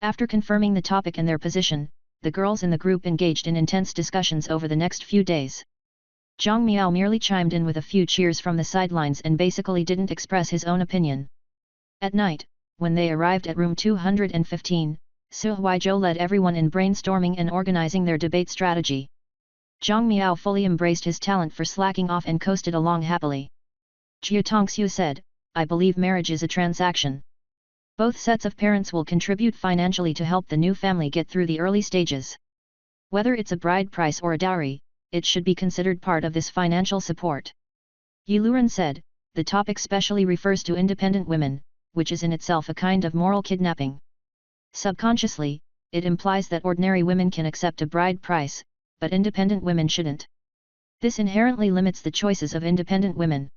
After confirming the topic and their position, the girls in the group engaged in intense discussions over the next few days. Zhang Miao merely chimed in with a few cheers from the sidelines and basically didn't express his own opinion. At night, when they arrived at room 215, Su Huizhou led everyone in brainstorming and organizing their debate strategy. Zhang Miao fully embraced his talent for slacking off and coasted along happily. Jia Tongxiu said, "I believe marriage is a transaction. Both sets of parents will contribute financially to help the new family get through the early stages. Whether it's a bride price or a dowry, it should be considered part of this financial support." Yi Luren said, "The topic specially refers to independent women, which is in itself a kind of moral kidnapping. Subconsciously, it implies that ordinary women can accept a bride price, but independent women shouldn't. This inherently limits the choices of independent women."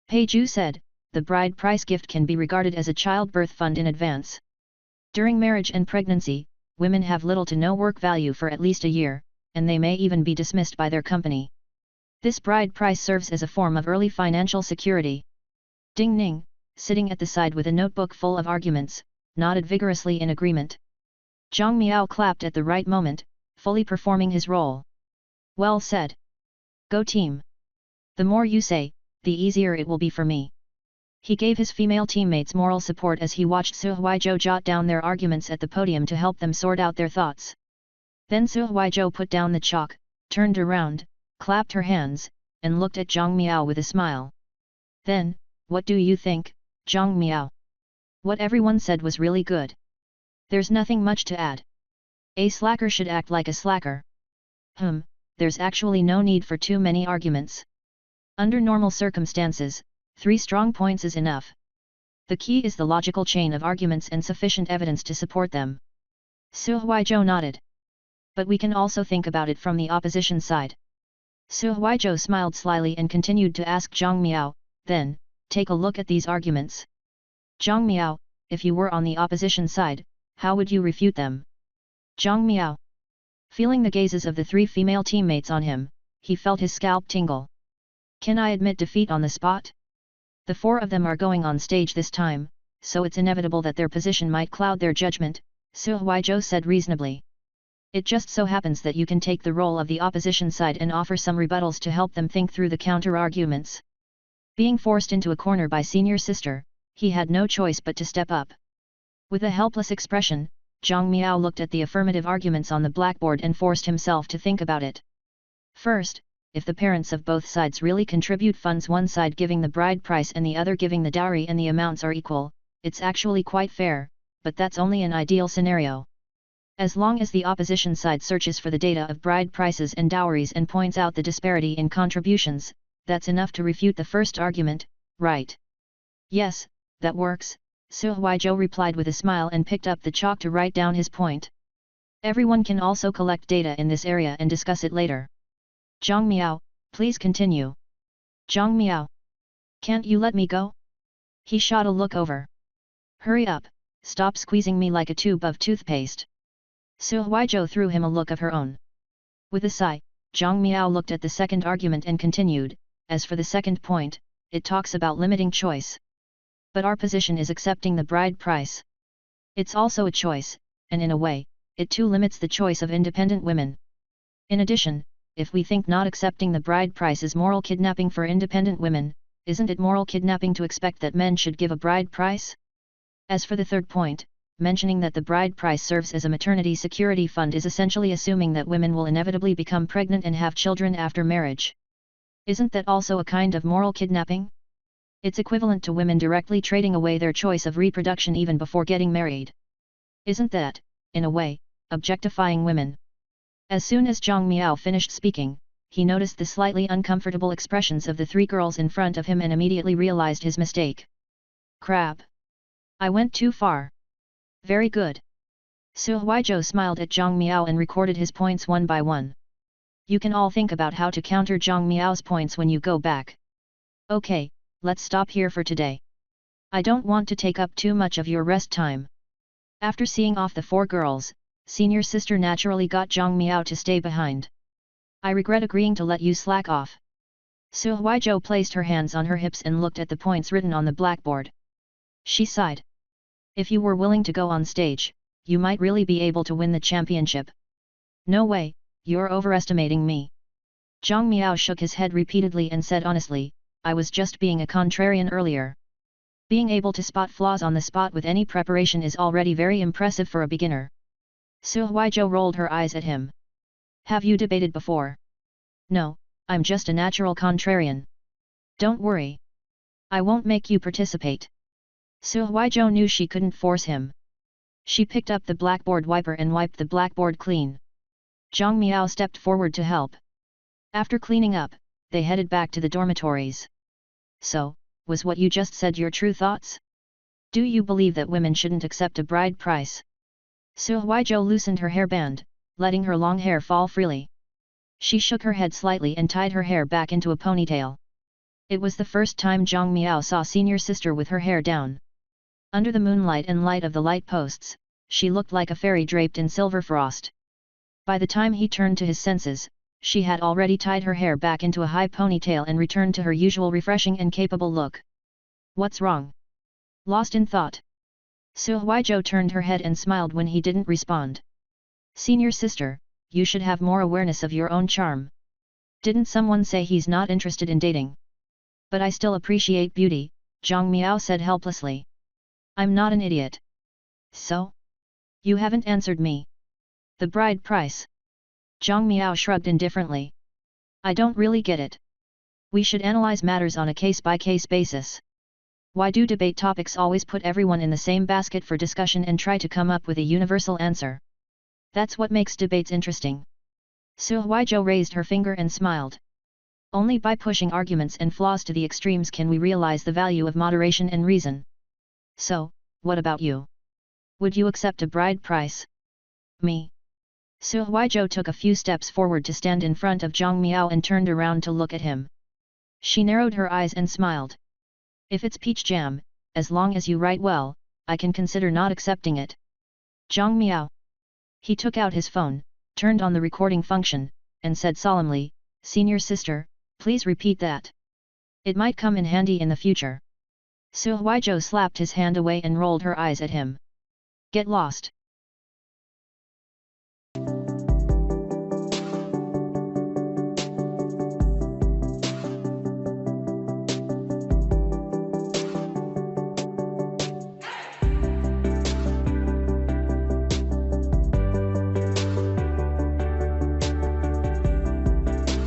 Pei Zhu said, "The bride price gift can be regarded as a childbirth fund in advance. During marriage and pregnancy, women have little to no work value for at least a year, and they may even be dismissed by their company. This bride price serves as a form of early financial security." Ding Ning, sitting at the side with a notebook full of arguments, nodded vigorously in agreement. Zhang Miao clapped at the right moment, fully performing his role. "Well said. Go team. The more you say, the easier it will be for me." He gave his female teammates moral support as he watched Su Huizhou jot down their arguments at the podium to help them sort out their thoughts. Then Su Huizhou put down the chalk, turned around, clapped her hands, and looked at Zhang Miao with a smile. "Then, what do you think, Zhang Miao? What everyone said was really good. There's nothing much to add. A slacker should act like a slacker. There's actually no need for too many arguments. Under normal circumstances, 3 strong points is enough. The key is the logical chain of arguments and sufficient evidence to support them." Su Huizhou nodded. "But we can also think about it from the opposition side." Su Huizhou smiled slyly and continued to ask Zhang Miao, "Then, take a look at these arguments. Zhang Miao, if you were on the opposition side, how would you refute them?" Zhang Miao. Feeling the gazes of the 3 female teammates on him, he felt his scalp tingle. "Can I admit defeat on the spot? The 4 of them are going on stage this time, so it's inevitable that their position might cloud their judgment," Su Huizhou said reasonably. "It just so happens that you can take the role of the opposition side and offer some rebuttals to help them think through the counter-arguments." Being forced into a corner by senior sister, he had no choice but to step up. With a helpless expression, Zhang Miao looked at the affirmative arguments on the blackboard and forced himself to think about it. First, if the parents of both sides really contribute funds, one side giving the bride price and the other giving the dowry, and the amounts are equal, it's actually quite fair, but that's only an ideal scenario. As long as the opposition side searches for the data of bride prices and dowries and points out the disparity in contributions, that's enough to refute the first argument, right? "Yes, that works," Su Huizhou replied with a smile and picked up the chalk to write down his point. "Everyone can also collect data in this area and discuss it later. Zhang Miao, please continue." "Zhang Miao, can't you let me go?" He shot a look over. "Hurry up, stop squeezing me like a tube of toothpaste." Su Huizhou threw him a look of her own. With a sigh, Zhang Miao looked at the second argument and continued, "As for the second point, it talks about limiting choice. But our position is accepting the bride price. It's also a choice, and in a way, it too limits the choice of independent women. In addition, if we think not accepting the bride price is moral kidnapping for independent women, isn't it moral kidnapping to expect that men should give a bride price? As for the third point, mentioning that the bride price serves as a maternity security fund is essentially assuming that women will inevitably become pregnant and have children after marriage. Isn't that also a kind of moral kidnapping? It's equivalent to women directly trading away their choice of reproduction even before getting married. Isn't that, in a way, objectifying women?" As soon as Zhang Miao finished speaking, he noticed the slightly uncomfortable expressions of the 3 girls in front of him and immediately realized his mistake. "Crap! I went too far. Very good." Su Huizhou smiled at Zhang Miao and recorded his points one by one. "You can all think about how to counter Zhang Miao's points when you go back. Okay, let's stop here for today. I don't want to take up too much of your rest time." After seeing off the 4 girls, senior sister naturally got Zhang Miao to stay behind. "I regret agreeing to let you slack off." Su Huizhou placed her hands on her hips and looked at the points written on the blackboard. She sighed. "If you were willing to go on stage, you might really be able to win the championship. No way, you're overestimating me. Zhang Miao shook his head repeatedly and said honestly, I was just being a contrarian earlier. Being able to spot flaws on the spot with any preparation is already very impressive for a beginner. Su Huizhou rolled her eyes at him. Have you debated before? No, I'm just a natural contrarian. Don't worry. I won't make you participate. Su Huizhou knew she couldn't force him. She picked up the blackboard wiper and wiped the blackboard clean. Zhang Miao stepped forward to help. After cleaning up, they headed back to the dormitories. So, was what you just said your true thoughts? Do you believe that women shouldn't accept a bride price? Su Huizhou loosened her hairband, letting her long hair fall freely. She shook her head slightly and tied her hair back into a ponytail. It was the first time Zhang Miao saw senior sister with her hair down. Under the moonlight and light of the light posts, she looked like a fairy draped in silver frost. By the time he turned to his senses, she had already tied her hair back into a high ponytail and returned to her usual refreshing and capable look. What's wrong? Lost in thought. Su Huizhou turned her head and smiled when he didn't respond. Senior sister, you should have more awareness of your own charm. Didn't someone say he's not interested in dating? But I still appreciate beauty, Zhang Miao said helplessly. I'm not an idiot. So? You haven't answered me. The bride price. Zhang Miao shrugged indifferently. I don't really get it. We should analyze matters on a case-by-case basis. Why do debate topics always put everyone in the same basket for discussion and try to come up with a universal answer? That's what makes debates interesting. Su Huizhou raised her finger and smiled. Only by pushing arguments and flaws to the extremes can we realize the value of moderation and reason. So, what about you? Would you accept a bride price? Me? Su Huizhou took a few steps forward to stand in front of Zhang Miao and turned around to look at him. She narrowed her eyes and smiled. If it's peach jam, as long as you write well, I can consider not accepting it. Zhang Miao. He took out his phone, turned on the recording function, and said solemnly, Senior sister, please repeat that. It might come in handy in the future. Su Huizhou slapped his hand away and rolled her eyes at him. Get lost.